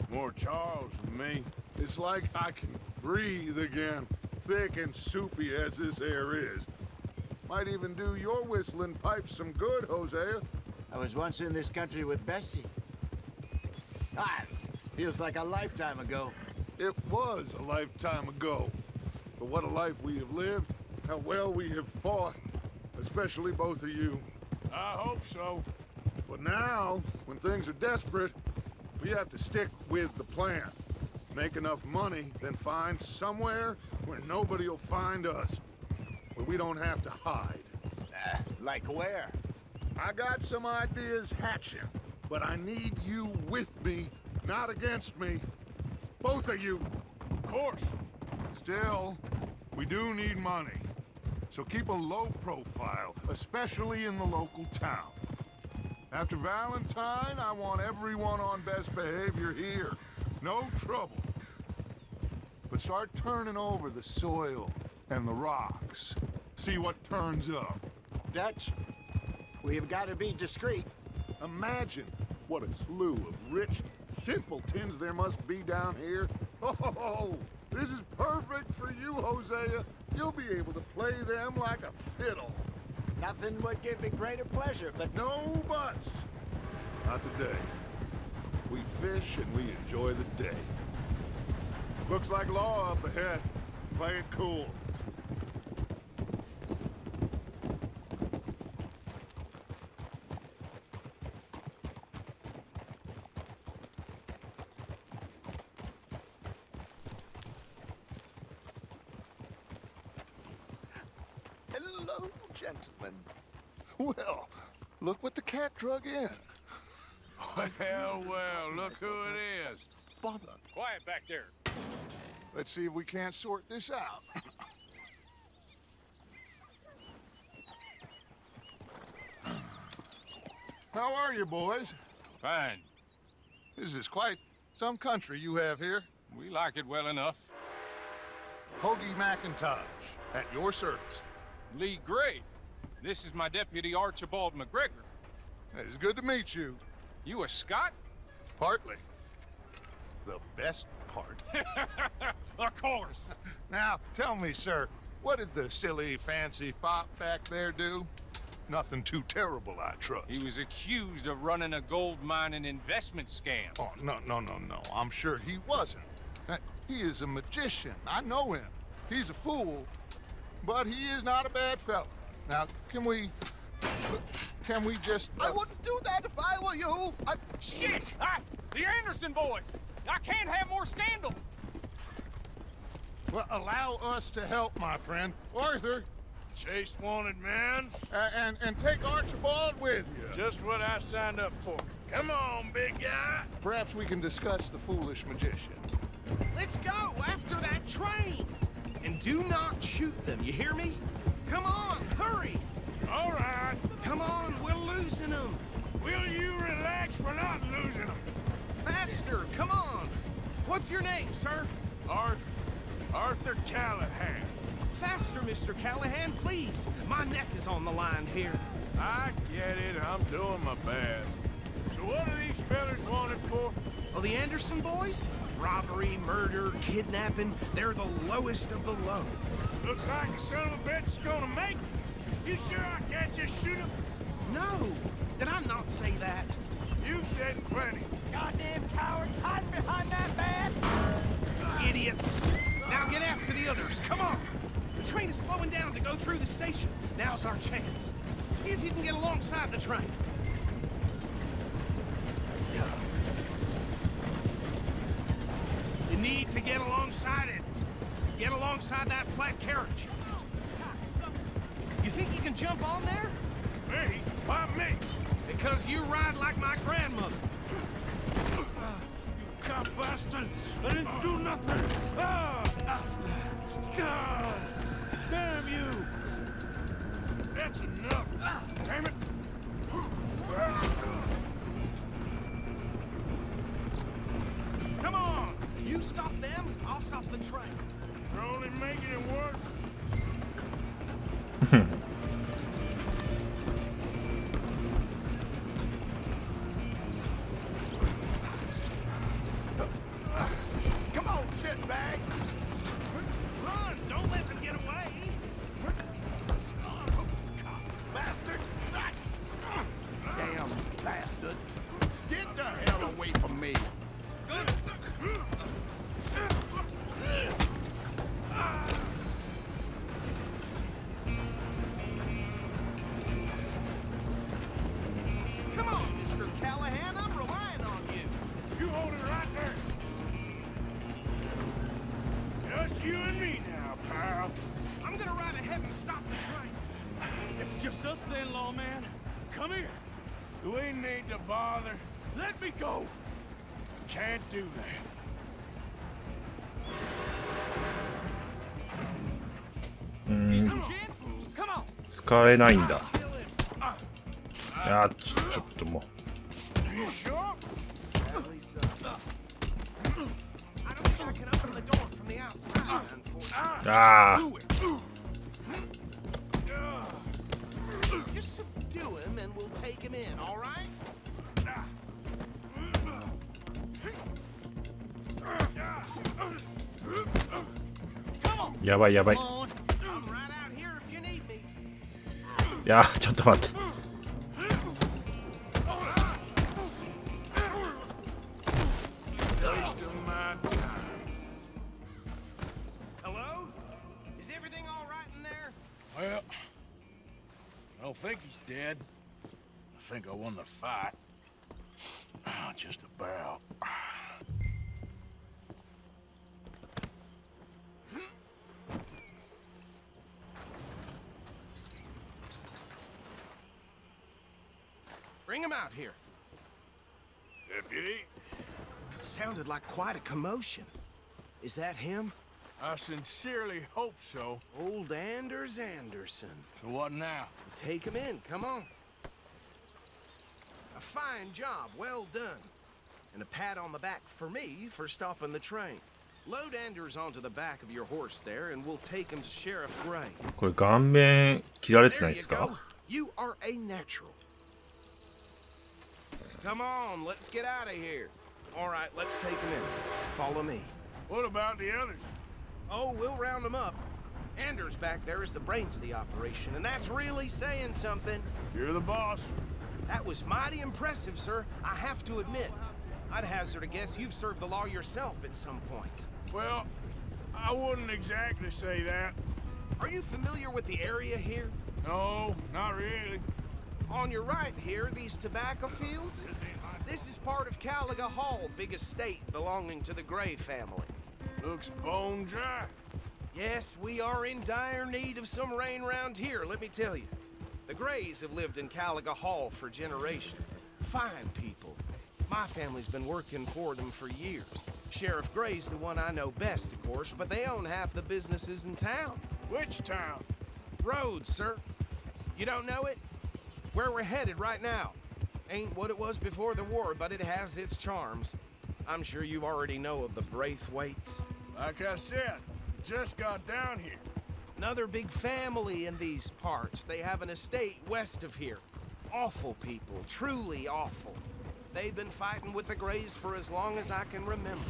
[SPEAKER 4] More Charles than me.
[SPEAKER 9] It's like I can breathe again, thick and soupy as this air is. Might even do your whistling pipes some good, Hosea.
[SPEAKER 2] I was once in this country with Bessie. Feels like a lifetime ago.
[SPEAKER 9] It was a lifetime ago. But what a life we have lived, how well we have fought, especially both of you.
[SPEAKER 4] I hope so.
[SPEAKER 9] But now, when things are desperate, we have to stick with the plan. Make enough money, then find somewhere where nobody will find us. Where we don't have to hide.
[SPEAKER 2] Like where?
[SPEAKER 9] I got some ideas hatching, but I need you with me, not against me. Both of you.
[SPEAKER 4] Of course.
[SPEAKER 9] Still, we do need money. So keep a low profile, especially in the local town. After Valentine, I want everyone on best behavior here. No trouble. But start turning over the soil and the rocks. See what turns up.
[SPEAKER 2] Dutch, we've got to be discreet.
[SPEAKER 9] Imagine what a slew of rich simpletons there must be down here. Oh, this is perfect for you, Hosea. You'll be able to play them like a fiddle.
[SPEAKER 2] Nothing would give me greater pleasure, but
[SPEAKER 9] No buts. Not today. We fish and we enjoy the day. Looks like law up ahead. Play it cool.
[SPEAKER 2] Hello, gentlemen.
[SPEAKER 9] Well, look what the cat drug in.
[SPEAKER 4] Well, look who it is.
[SPEAKER 9] Bother.
[SPEAKER 7] Quiet back there.
[SPEAKER 9] Let's see if we can't sort this out. How are you, boys?
[SPEAKER 8] Fine.
[SPEAKER 9] This is quite some country you have here.
[SPEAKER 8] We like it well enough.
[SPEAKER 9] Hoagie McIntosh, at your service.
[SPEAKER 8] Lee Gray. This is my deputy Archibald McGregor.
[SPEAKER 9] It's good to meet you.
[SPEAKER 8] You a Scot?
[SPEAKER 9] Partly. The best part.
[SPEAKER 8] Of course.
[SPEAKER 9] Now, tell me, sir, what did the silly, fancy fop back there do? Nothing too terrible, I trust.
[SPEAKER 8] He was accused of running a gold mining investment scam.
[SPEAKER 9] Oh, no. I'm sure he wasn't. He is a magician. I know him. He's a fool, but he is not a bad fellow. Now, can we just...
[SPEAKER 2] I wouldn't do that if I were you.
[SPEAKER 8] Shit! The Anderson boys! I can't have more scandal!
[SPEAKER 9] Well, allow us to help, my friend. Arthur,
[SPEAKER 4] Chase wanted man.
[SPEAKER 9] and take Archibald with you.
[SPEAKER 4] Just what I signed up for. Come on, big guy.
[SPEAKER 9] Perhaps we can discuss the foolish magician.
[SPEAKER 2] Let's go after that train. And do not shoot them, you hear me? Come on, hurry.
[SPEAKER 4] All right.
[SPEAKER 2] Come on, we're losing them.
[SPEAKER 4] Will you relax? We're not losing them.
[SPEAKER 2] Faster, come on. What's your name, sir?
[SPEAKER 4] Arthur Callahan.
[SPEAKER 2] Faster, Mr. Callahan, please. My neck is on the line here.
[SPEAKER 4] I get it. I'm doing my best. So what are these fellas wanted for?
[SPEAKER 2] Oh, the Anderson boys? Robbery, murder, kidnapping. They're the lowest of the low.
[SPEAKER 4] Looks like the son of a bitch is gonna make it. You sure I can't just shoot him?
[SPEAKER 2] No. Did I not say that?
[SPEAKER 4] You said plenty.
[SPEAKER 2] Goddamn cowards, hide behind that man! Idiots! Now get after the others, come on! The train is slowing down to go through the station. Now's our chance. See if you can get alongside the train. You need to get alongside it. Get alongside that flat carriage. You think you can jump on there?
[SPEAKER 4] Me? Why me?
[SPEAKER 2] Because you ride like my grandmother.
[SPEAKER 4] You cop bastard! I didn't do nothing! Damn you! That's enough! Damn it!
[SPEAKER 2] Come on! You stop them, I'll stop the train.
[SPEAKER 4] You're only making it worse.
[SPEAKER 2] Come on, shitbag! Run! Don't let them get away! Bastard! Damn bastard! Get the hell away from me! Come on, Mr. Callahan, I'm relying on you.
[SPEAKER 4] You hold it right there. Just you and me now, pal.
[SPEAKER 2] I'm gonna ride ahead and stop the train.
[SPEAKER 8] It's just us then, lawman. Come here.
[SPEAKER 4] Do we need to bother?
[SPEAKER 8] Let me go.
[SPEAKER 4] Can't do that.
[SPEAKER 2] Some gin? Come on.
[SPEAKER 1] 使えないんだ。いやちょっともう。
[SPEAKER 4] You sure?
[SPEAKER 2] I don't think I can open the door from the outside, unfortunately.
[SPEAKER 1] ああ。
[SPEAKER 2] Do it. Just subdue him and we'll take him in, all right?
[SPEAKER 1] やばいやばい。い
[SPEAKER 2] I'm right out here if you need me.
[SPEAKER 1] やちょっと待って。
[SPEAKER 4] Wasting my time.
[SPEAKER 2] Hello? Is everything all right in there?
[SPEAKER 4] Well, I don't think he's dead. I think I won the fight. Just about.
[SPEAKER 2] Bring him out here.
[SPEAKER 4] Deputy,
[SPEAKER 2] Sounded like quite a commotion. Is that him?
[SPEAKER 4] I sincerely hope so.
[SPEAKER 2] Old Anders Anderson.
[SPEAKER 4] So what now?
[SPEAKER 2] Take him in, come on. A fine job, well done. And a pat on the back for me for stopping the train. Load Anders onto the back of your horse there, and we'll take him to Sheriff Gray.
[SPEAKER 1] これ顔面切られてな
[SPEAKER 2] There
[SPEAKER 1] いで
[SPEAKER 2] you
[SPEAKER 1] すか
[SPEAKER 2] go. You are a natural. Come on, let's get out of here. All right, let's take him in. Follow me.
[SPEAKER 4] What about the others?
[SPEAKER 2] Oh, we'll round them up. Anders back there is the brains of the operation, and that's really saying something.
[SPEAKER 4] You're the boss.
[SPEAKER 2] That was mighty impressive, sir. I have to admit. I'd hazard a guess you've served the law yourself at some point.
[SPEAKER 4] Well, I wouldn't exactly say that.
[SPEAKER 2] Are you familiar with the area here?
[SPEAKER 4] No, not really.
[SPEAKER 2] On your right here, these tobacco fields? This is part of Caliga Hall, big estate belonging to the Gray family.
[SPEAKER 4] Looks bone dry.
[SPEAKER 2] Yes, we are in dire need of some rain round here, let me tell you. The Grays have lived in Caliga Hall for generations. Fine people. My family's been working for them for years. Sheriff Gray's the one I know best, of course, but they own half the businesses in town.
[SPEAKER 4] Which town?
[SPEAKER 2] Rhodes, sir. You don't know it? Where we're headed right now. Ain't what it was before the war, but it has its charms. I'm sure you already know of the Braithwaites.
[SPEAKER 4] Like I said, just got down here.
[SPEAKER 2] Another big family in these parts. They have an estate west of here. Awful people, truly awful. They've been fighting with the Grays for as long as I can remember.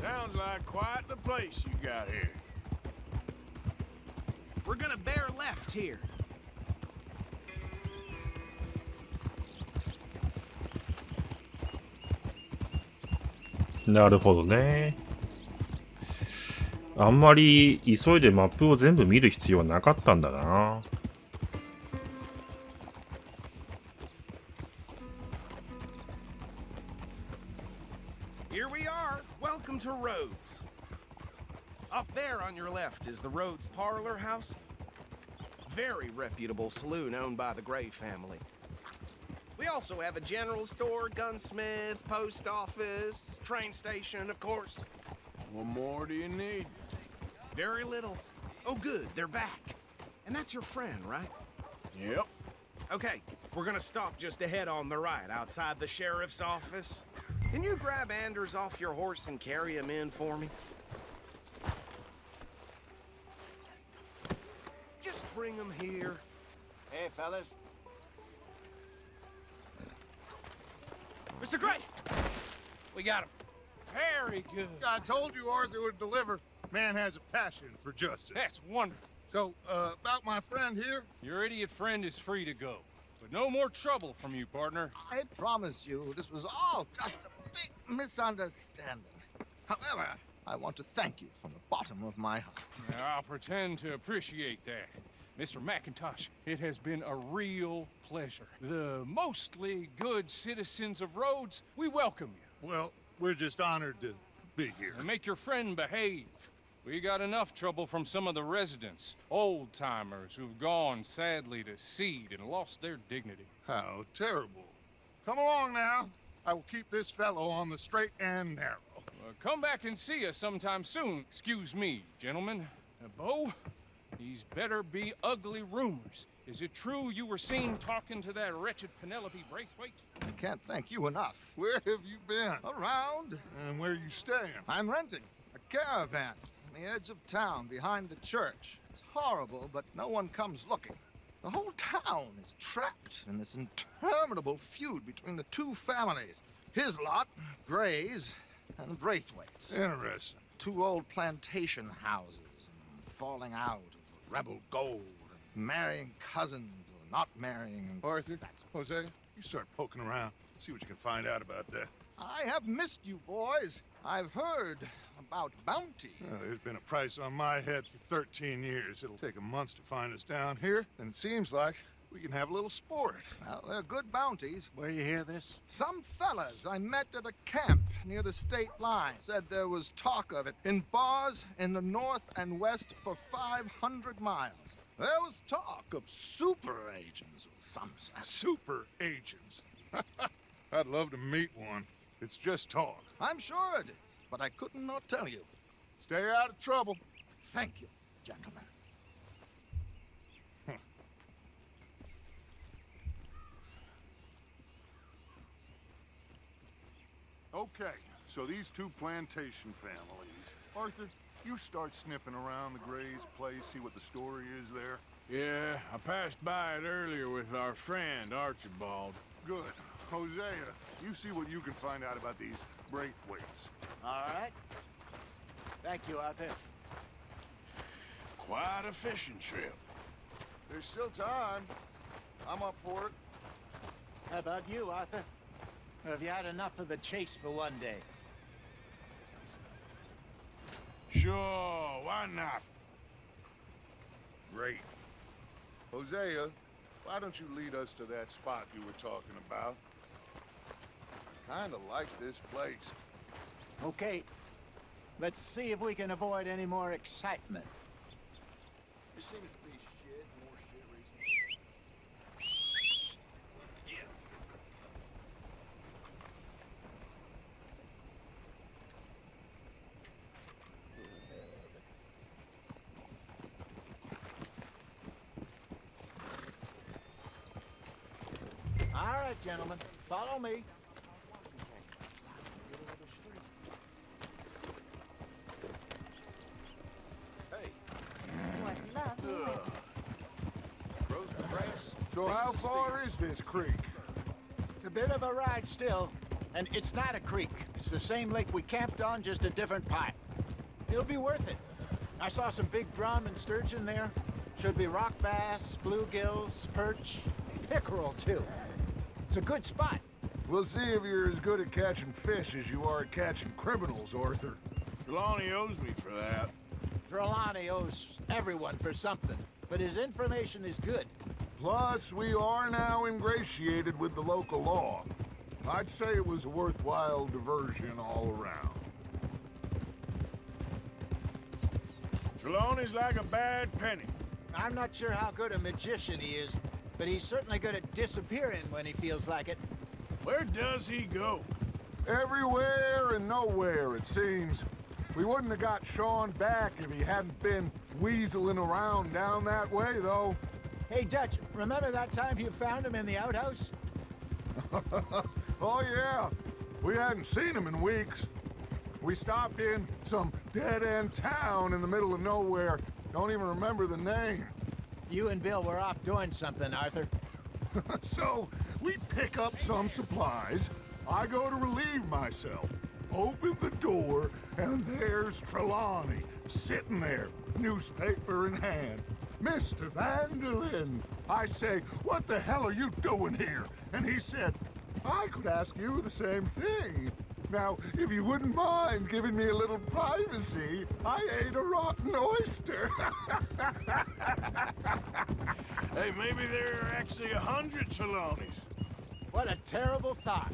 [SPEAKER 4] Sounds like quite the place you got here.
[SPEAKER 2] We're gonna bear left here.
[SPEAKER 1] なるほどね。あんまり急いでマップを全部見る必要はなかったんだな。
[SPEAKER 2] Here we are. Welcome to Rhodes. Up there on your left is the Rhodes Parlor House. Very reputable saloon owned by the Gray family. We also have a general store, gunsmith, post office, train station, of course.
[SPEAKER 4] What more do you need?
[SPEAKER 2] Very little. Oh, good, they're back. And that's your friend, right?
[SPEAKER 4] Yep.
[SPEAKER 2] Okay, we're gonna stop just ahead on the right, outside the sheriff's office. Can you grab Anders off your horse and carry him in for me? Just bring him here.
[SPEAKER 3] Hey, fellas.
[SPEAKER 2] Mr. Gray! We got him.
[SPEAKER 8] Very good.
[SPEAKER 9] I told you Arthur would deliver. Man has a passion for justice.
[SPEAKER 8] That's wonderful.
[SPEAKER 9] So, about my friend here?
[SPEAKER 8] Your idiot friend is free to go. But no more trouble from you, partner.
[SPEAKER 13] I promise you, this was all just a big misunderstanding. However, I want to thank you from the bottom of my heart.
[SPEAKER 8] I'll pretend to appreciate that. Mr. McIntosh, it has been a real pleasure. The mostly good citizens of Rhodes, we welcome you.
[SPEAKER 9] Well, we're just honored to be here.
[SPEAKER 8] And make your friend behave. We got enough trouble from some of the residents, old-timers who've gone, sadly, to seed and lost their dignity.
[SPEAKER 9] How terrible. Come along now. I will keep this fellow on the straight and narrow.
[SPEAKER 8] Come back and see us sometime soon. Excuse me, gentlemen. Bo, these better be ugly rumors. Is it true you were seen talking to that wretched Penelope Braithwaite?
[SPEAKER 13] I can't thank you enough.
[SPEAKER 9] Where have you been?
[SPEAKER 13] Around.
[SPEAKER 9] And where are you staying?
[SPEAKER 13] I'm renting a caravan on the edge of town behind the church. It's horrible, but no one comes looking. The whole town is trapped in this interminable feud between the two families. His lot, Gray's, and Braithwaite's.
[SPEAKER 9] Interesting.
[SPEAKER 13] Two old plantation houses, and falling out of rebel gold, and marrying cousins or not marrying. And
[SPEAKER 9] Arthur, Jose, you start poking around. See what you can find out about that.
[SPEAKER 13] I have missed you, boys. I've heard about bounty.
[SPEAKER 9] Well, there's been a price on my head for 13 years. It'll take 'em months to find us down here, and it seems like we can have a little sport.
[SPEAKER 13] Well, they're good bounties.
[SPEAKER 9] Where you hear this?
[SPEAKER 13] Some fellas I met at a camp near the state line said there was talk of it in bars in the north and west for 500 miles. There was talk of super agents of some sort.
[SPEAKER 9] Super agents. I'd love to meet one. It's just talk.
[SPEAKER 13] I'm sure it is, but I couldn't not tell you.
[SPEAKER 9] Stay out of trouble.
[SPEAKER 13] Thank you, gentlemen.
[SPEAKER 9] Okay, so these two plantation families. Arthur, you start sniffing around the Gray's place, see what the story is there.
[SPEAKER 4] Yeah, I passed by it earlier with our friend, Archibald.
[SPEAKER 9] Good. Hosea, you see what you can find out about these Braithwaites.
[SPEAKER 3] All right. Thank you, Arthur.
[SPEAKER 4] Quite a fishing trip.
[SPEAKER 9] There's still time. I'm up for it.
[SPEAKER 3] How about you, Arthur? Have you had enough of the chase for one day?
[SPEAKER 4] Sure, why not?
[SPEAKER 9] Great. Hosea, why don't you lead us to that spot you were talking about? I kinda like this place.
[SPEAKER 3] Okay. Let's see if we can avoid any more excitement.
[SPEAKER 4] There seems to be more shit recently.
[SPEAKER 3] All right, gentlemen. Follow me.
[SPEAKER 9] So how far is this creek?
[SPEAKER 3] It's a bit of a ride still, and it's not a creek. It's the same lake we camped on, just a different pipe. It'll be worth it. I saw some big drum and sturgeon there. Should be rock bass, bluegills, perch, pickerel too. It's a good spot.
[SPEAKER 9] We'll see if you're as good at catching fish as you are at catching criminals, Arthur.
[SPEAKER 4] Trelawney owes me for that.
[SPEAKER 3] Trelawney owes everyone for something, but his information is good.
[SPEAKER 9] Plus, we are now ingratiated with the local law. I'd say it was a worthwhile diversion all around.
[SPEAKER 4] Trelawney's like a bad penny.
[SPEAKER 3] I'm not sure how good a magician he is, but he's certainly good at disappearing when he feels like it.
[SPEAKER 4] Where does he go?
[SPEAKER 9] Everywhere and nowhere, it seems. We wouldn't have got Sean back if he hadn't been weaseling around down that way, though.
[SPEAKER 3] Hey, Dutch, remember that time you found him in the outhouse?
[SPEAKER 9] Oh, yeah. We hadn't seen him in weeks. We stopped in some dead-end town in the middle of nowhere. Don't even remember the name.
[SPEAKER 3] You and Bill were off doing something, Arthur.
[SPEAKER 9] So, we pick up some supplies. I go to relieve myself. Open the door, and there's Trelawney, sitting there, newspaper in hand. Mr. Vanderlyn. I say, what the hell are you doing here? And he said, I could ask you the same thing. Now, if you wouldn't mind giving me a little privacy, I ate a rotten oyster.
[SPEAKER 4] Hey, maybe there are actually 100 Trelawneys.
[SPEAKER 3] What a terrible thought.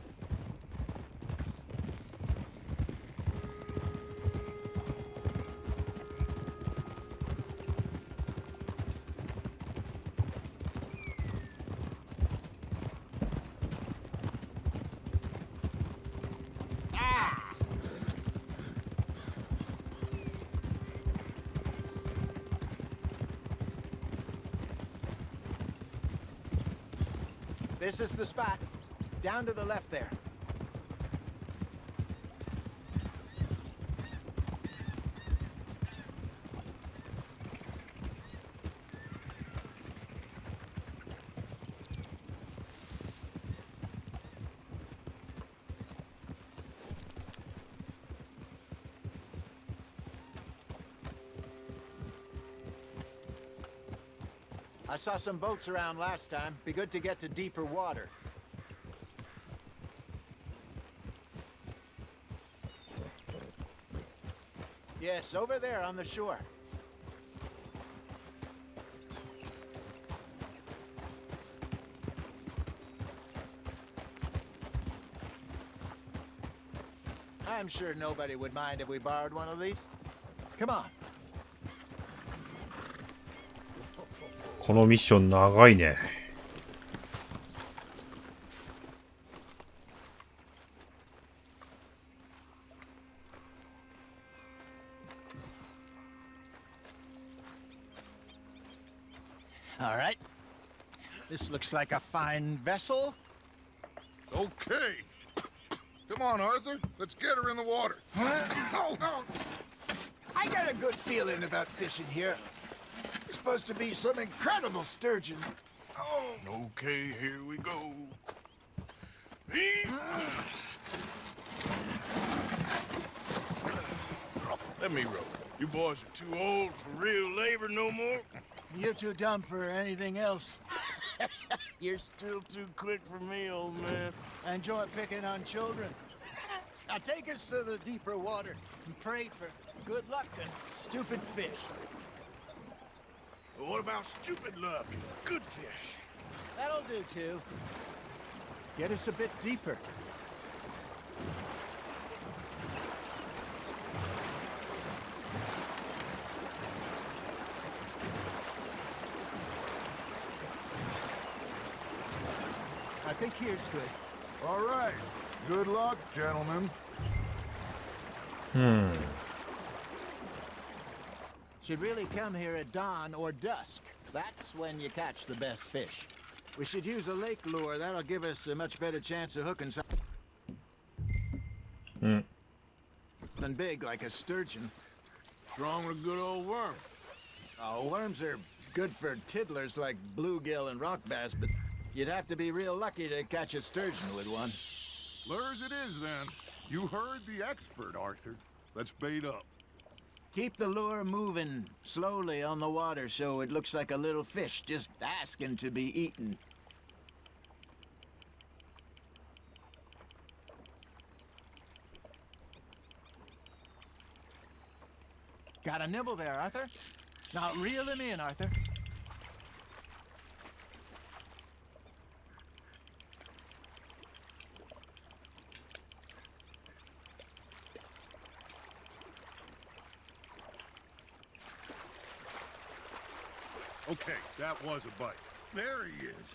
[SPEAKER 3] This is the spot. Down to the left there. I saw some boats around last time. Be good to get to deeper water. Yes, over there on the shore. I'm sure nobody would mind if we borrowed one of these. Come on.
[SPEAKER 1] このミッション長いね。
[SPEAKER 3] All right. This looks like a fine vessel.
[SPEAKER 9] Okay. Come on, Arthur. Let's get her in the water.
[SPEAKER 13] Oh. I got a good feeling about fishing here. It's supposed to be some incredible sturgeon. Oh.
[SPEAKER 4] Okay, here we go. Let me row. You boys are too old for real labor no more.
[SPEAKER 10] You're too dumb for anything else.
[SPEAKER 4] You're still too quick for me, old man.
[SPEAKER 10] I enjoy picking on children. Now take us to the deeper water and pray for good luck and stupid fish.
[SPEAKER 4] Well, what about stupid luck and good fish?
[SPEAKER 10] That'll do too. Get us a bit deeper. I think here's good.
[SPEAKER 9] All right. Good luck, gentlemen.
[SPEAKER 10] Should really come here at dawn or dusk. That's when you catch the best fish. We should use a lake lure. That'll give us a much better chance of hooking something big like a sturgeon.
[SPEAKER 4] What's wrong with a good old worm?
[SPEAKER 10] Oh, worms are good for tiddlers like bluegill and rock bass, but you'd have to be real lucky to catch a sturgeon with one.
[SPEAKER 9] Lures it is, then. You heard the expert, Arthur. Let's bait up.
[SPEAKER 10] Keep the lure moving slowly on the water so it looks like a little fish just asking to be eaten. Got a nibble there, Arthur? Now reel him in, Arthur.
[SPEAKER 9] Okay, that was a bite. There he is.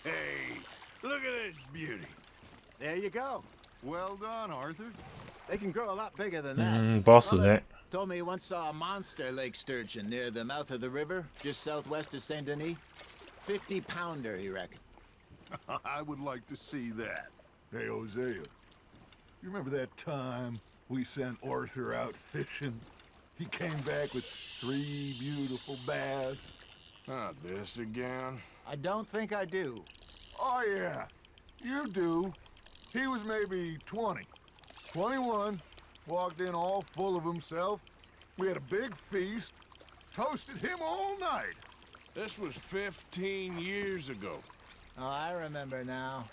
[SPEAKER 4] Hey, look at this beauty.
[SPEAKER 10] There you go.
[SPEAKER 9] Well done, Arthur.
[SPEAKER 10] They can grow a lot bigger than that.
[SPEAKER 1] バスね。
[SPEAKER 10] Told me he once saw a monster lake sturgeon near the mouth of the river, just southwest of Saint Denis. 50-pounder, he reckoned.
[SPEAKER 9] I would like to see that. Hey, Hosea, you remember that time we sent Arthur out fishing? He came back with 3 beautiful bass.
[SPEAKER 4] Not this again.
[SPEAKER 10] I don't think I do.
[SPEAKER 9] Oh, yeah, you do. He was maybe 20. 21, walked in all full of himself. We had a big feast, toasted him all night.
[SPEAKER 4] This was 15 years ago.
[SPEAKER 10] Oh, I remember now.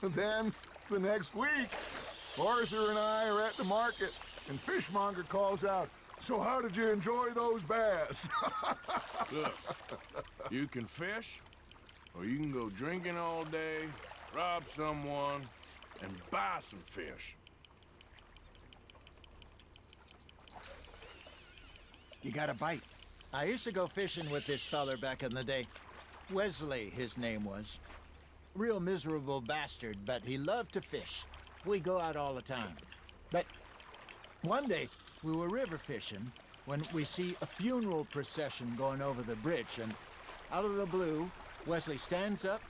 [SPEAKER 9] Then, the next week, Arthur and I are at the market, and Fishmonger calls out, "So how did you enjoy those bass?"
[SPEAKER 4] Look, you can fish, or you can go drinking all day, rob someone, and buy some fish.
[SPEAKER 10] You got a bite. I used to go fishing with this feller back in the day. Wesley, his name was. Real miserable bastard, but he loved to fish. We'd go out all the time. But one day, we were river fishing when we see a funeral procession going over the bridge, and out of the blue, Wesley stands up,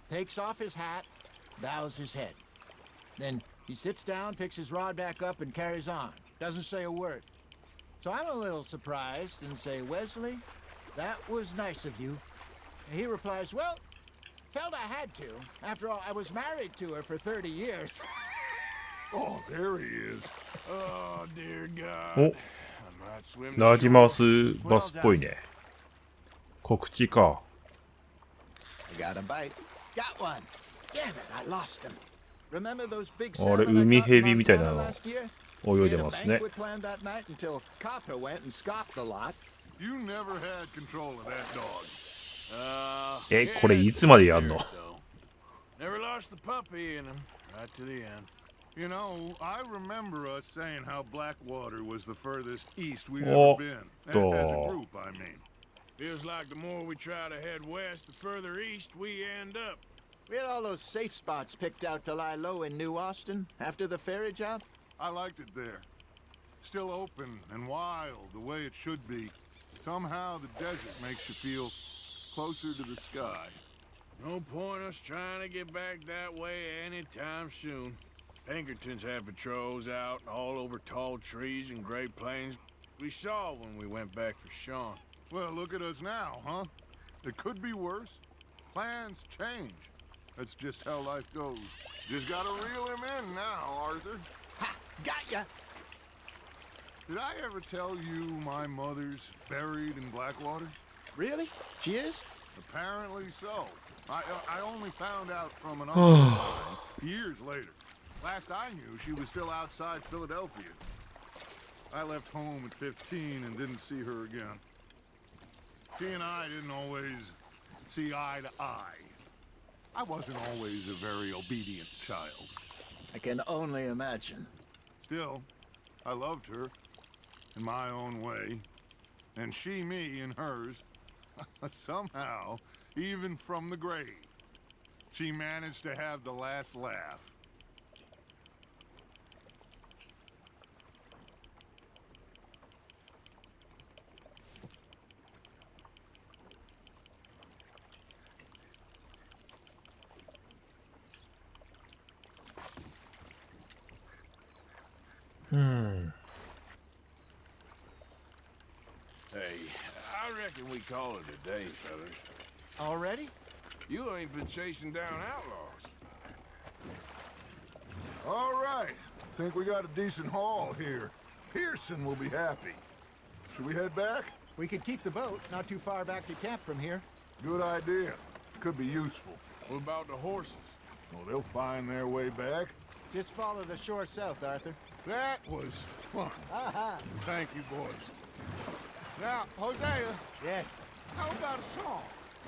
[SPEAKER 10] takes off his hat, bows his head. Then he sits down, picks his rod back up, and carries on. Doesn't say a word. So I'm a little surprised and say, "Wesley, that was nice of you." And he replies, "Well, felt I had to. After all, I was married to her for 30 years.
[SPEAKER 9] Oh, there he is.
[SPEAKER 4] Oh, dear God.
[SPEAKER 1] お、
[SPEAKER 4] I might swim
[SPEAKER 1] ラー
[SPEAKER 4] to
[SPEAKER 1] ジ
[SPEAKER 4] shore.
[SPEAKER 1] マウスバスっぽいね。告知か。
[SPEAKER 10] I got a bite. Got one. Damn it, I lost him. Remember those big
[SPEAKER 1] あれ、
[SPEAKER 10] salmon I
[SPEAKER 1] 海
[SPEAKER 10] caught
[SPEAKER 1] 蛇
[SPEAKER 10] in
[SPEAKER 1] みたいな
[SPEAKER 10] Montana
[SPEAKER 1] の
[SPEAKER 10] last year?
[SPEAKER 1] 泳い
[SPEAKER 10] We
[SPEAKER 1] で
[SPEAKER 10] had a
[SPEAKER 1] ますね。
[SPEAKER 10] banquet planned that night until Copper went and scoffed the lot.
[SPEAKER 9] You never had control of that dog.
[SPEAKER 1] え、これいつまでやんの？
[SPEAKER 4] Never lost the puppy in him, right to the end.
[SPEAKER 9] You know, I remember us saying how Blackwater was the furthest east we'd
[SPEAKER 1] Oh,
[SPEAKER 9] ever been.
[SPEAKER 1] duh.
[SPEAKER 9] As a group, I mean.
[SPEAKER 4] Feels like the more we try to head west, the further east we end up.
[SPEAKER 10] We had all those safe spots picked out to lie low in New Austin after the ferry job.
[SPEAKER 9] I liked it there. Still open and wild, the way it should be. Somehow the desert makes you feel closer to the sky.
[SPEAKER 4] No point us trying to get back that way anytime soon. Pinkertons had patrols out all over tall trees and Great Plains. We saw when we went back for Sean.
[SPEAKER 9] Well, look at us now, huh? It could be worse. Plans change. That's just how life goes. Just gotta reel him in now, Arthur.
[SPEAKER 10] Ha! Got ya!
[SPEAKER 9] Did I ever tell you my mother's buried in Blackwater?
[SPEAKER 10] Really? She is?
[SPEAKER 9] Apparently so. I only found out from an uncle years later. Last I knew, she was still outside Philadelphia. I left home at 15 and didn't see her again. She and I didn't always see eye to eye. I wasn't always a very obedient child.
[SPEAKER 10] I can only imagine.
[SPEAKER 9] Still, I loved her in my own way, and she me in hers. Somehow, even from the grave, she managed to have the last laugh.
[SPEAKER 4] Hey, I reckon we call it a day, fellas.
[SPEAKER 10] Already?
[SPEAKER 4] You ain't been chasing down outlaws.
[SPEAKER 9] All right. Think we got a decent haul here. Pearson will be happy. Should we head back?
[SPEAKER 10] We could keep the boat not too far back to camp from here.
[SPEAKER 9] Good idea. Could be useful.
[SPEAKER 4] What about the horses?
[SPEAKER 9] Well, they'll find their way back.
[SPEAKER 10] Just follow the shore south, Arthur.
[SPEAKER 9] That was fun.
[SPEAKER 10] Aha!
[SPEAKER 9] Thank you, boys. Now, Hosea,
[SPEAKER 10] Yes.
[SPEAKER 9] how about a song?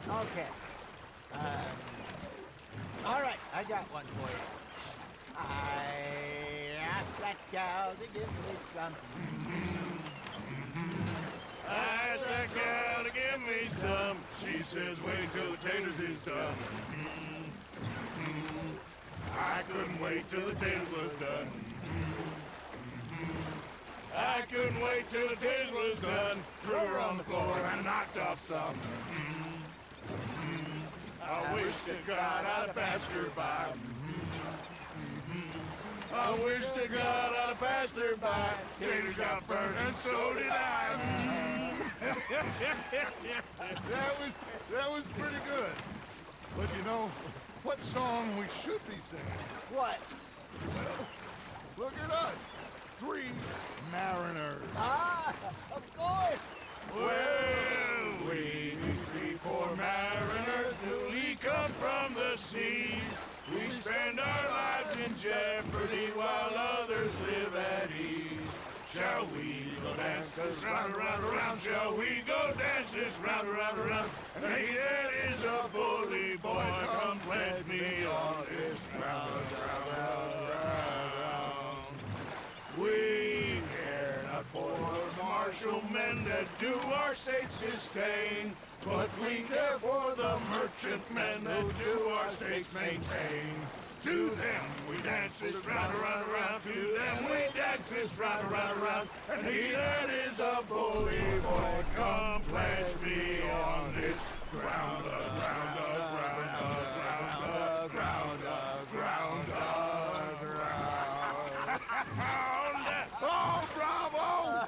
[SPEAKER 10] Okay. All right, I got one for you. I asked that gal to give me some.
[SPEAKER 4] I asked that gal to give me some. She says, wait till the taters is done. I couldn't wait till the taters was done. I couldn't wait till the taters was done. Threw her on the floor and knocked off some. I wish to God I'd passed her by. I wish to God I'd passed her by. Taters got burned and so did I.
[SPEAKER 9] That was pretty good. But you know, what song we should be singing?
[SPEAKER 10] What?
[SPEAKER 9] Look at us. 3 mariners.
[SPEAKER 10] Ah, of course.
[SPEAKER 4] Well, we 3 poor mariners newly come from the seas. We spend our lives in jeopardy while others live at ease. Shall we go dance this round, around, around? Shall we go dance this round, around, around? And he that is a bully boy, come pledge me on this round, round, round. We care not for the martial men that do our state's disdain, but we care for the merchant men that do our state's maintain. To them we dance this round, around, around. To them we dance this round, around, around. And he that is a bully boy, come pledge me on this ground, ground, ground, ground, ground, ground, ground.
[SPEAKER 9] Oh, bravo!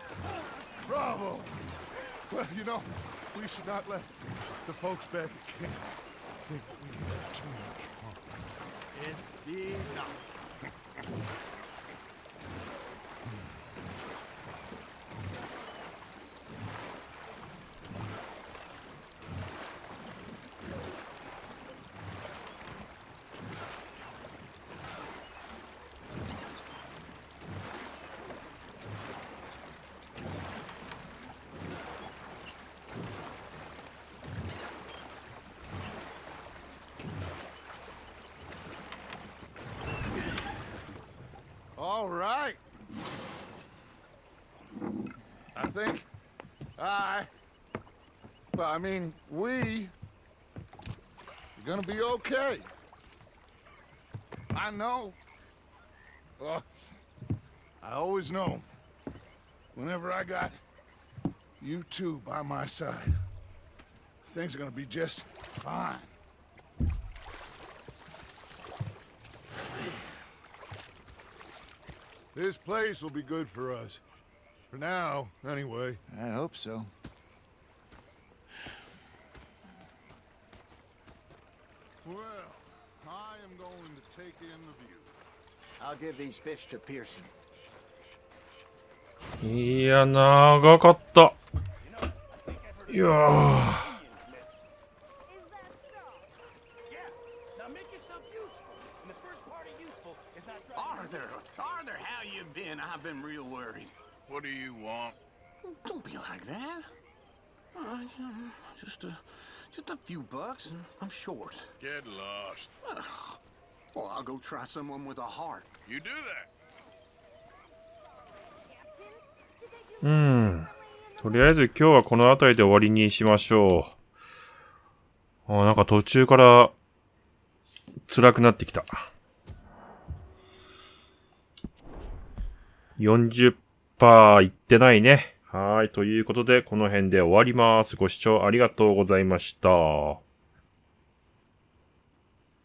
[SPEAKER 9] Bravo! Well, you know, we should not let the folks back at camp think that we had too much fun.
[SPEAKER 10] Indeed not.
[SPEAKER 9] All right. I think I Well, I mean, we're gonna be okay. I know. I always know. Whenever I got you two by my side, things are gonna be just fine. This place will be good for us. For now, anyway.
[SPEAKER 13] I hope so.
[SPEAKER 9] Well, I am going to take in the view.
[SPEAKER 10] I'll give these fish to Pearson.
[SPEAKER 1] いや、長かった。いやー。
[SPEAKER 2] Arthur, how you been? I've been real worried.
[SPEAKER 4] What do you want?
[SPEAKER 2] Don't be like that. All right, just a few bucks, and I'm short.
[SPEAKER 4] Get lost.
[SPEAKER 2] Well, I'll go try someone with a heart.
[SPEAKER 4] You do that.
[SPEAKER 1] とりあえず今日はこの辺りで終わりにしましょう。なんか途中から辛くなってきた。40% いってないね。はい。ということで、この辺で終わります。ご視聴ありがとうございました。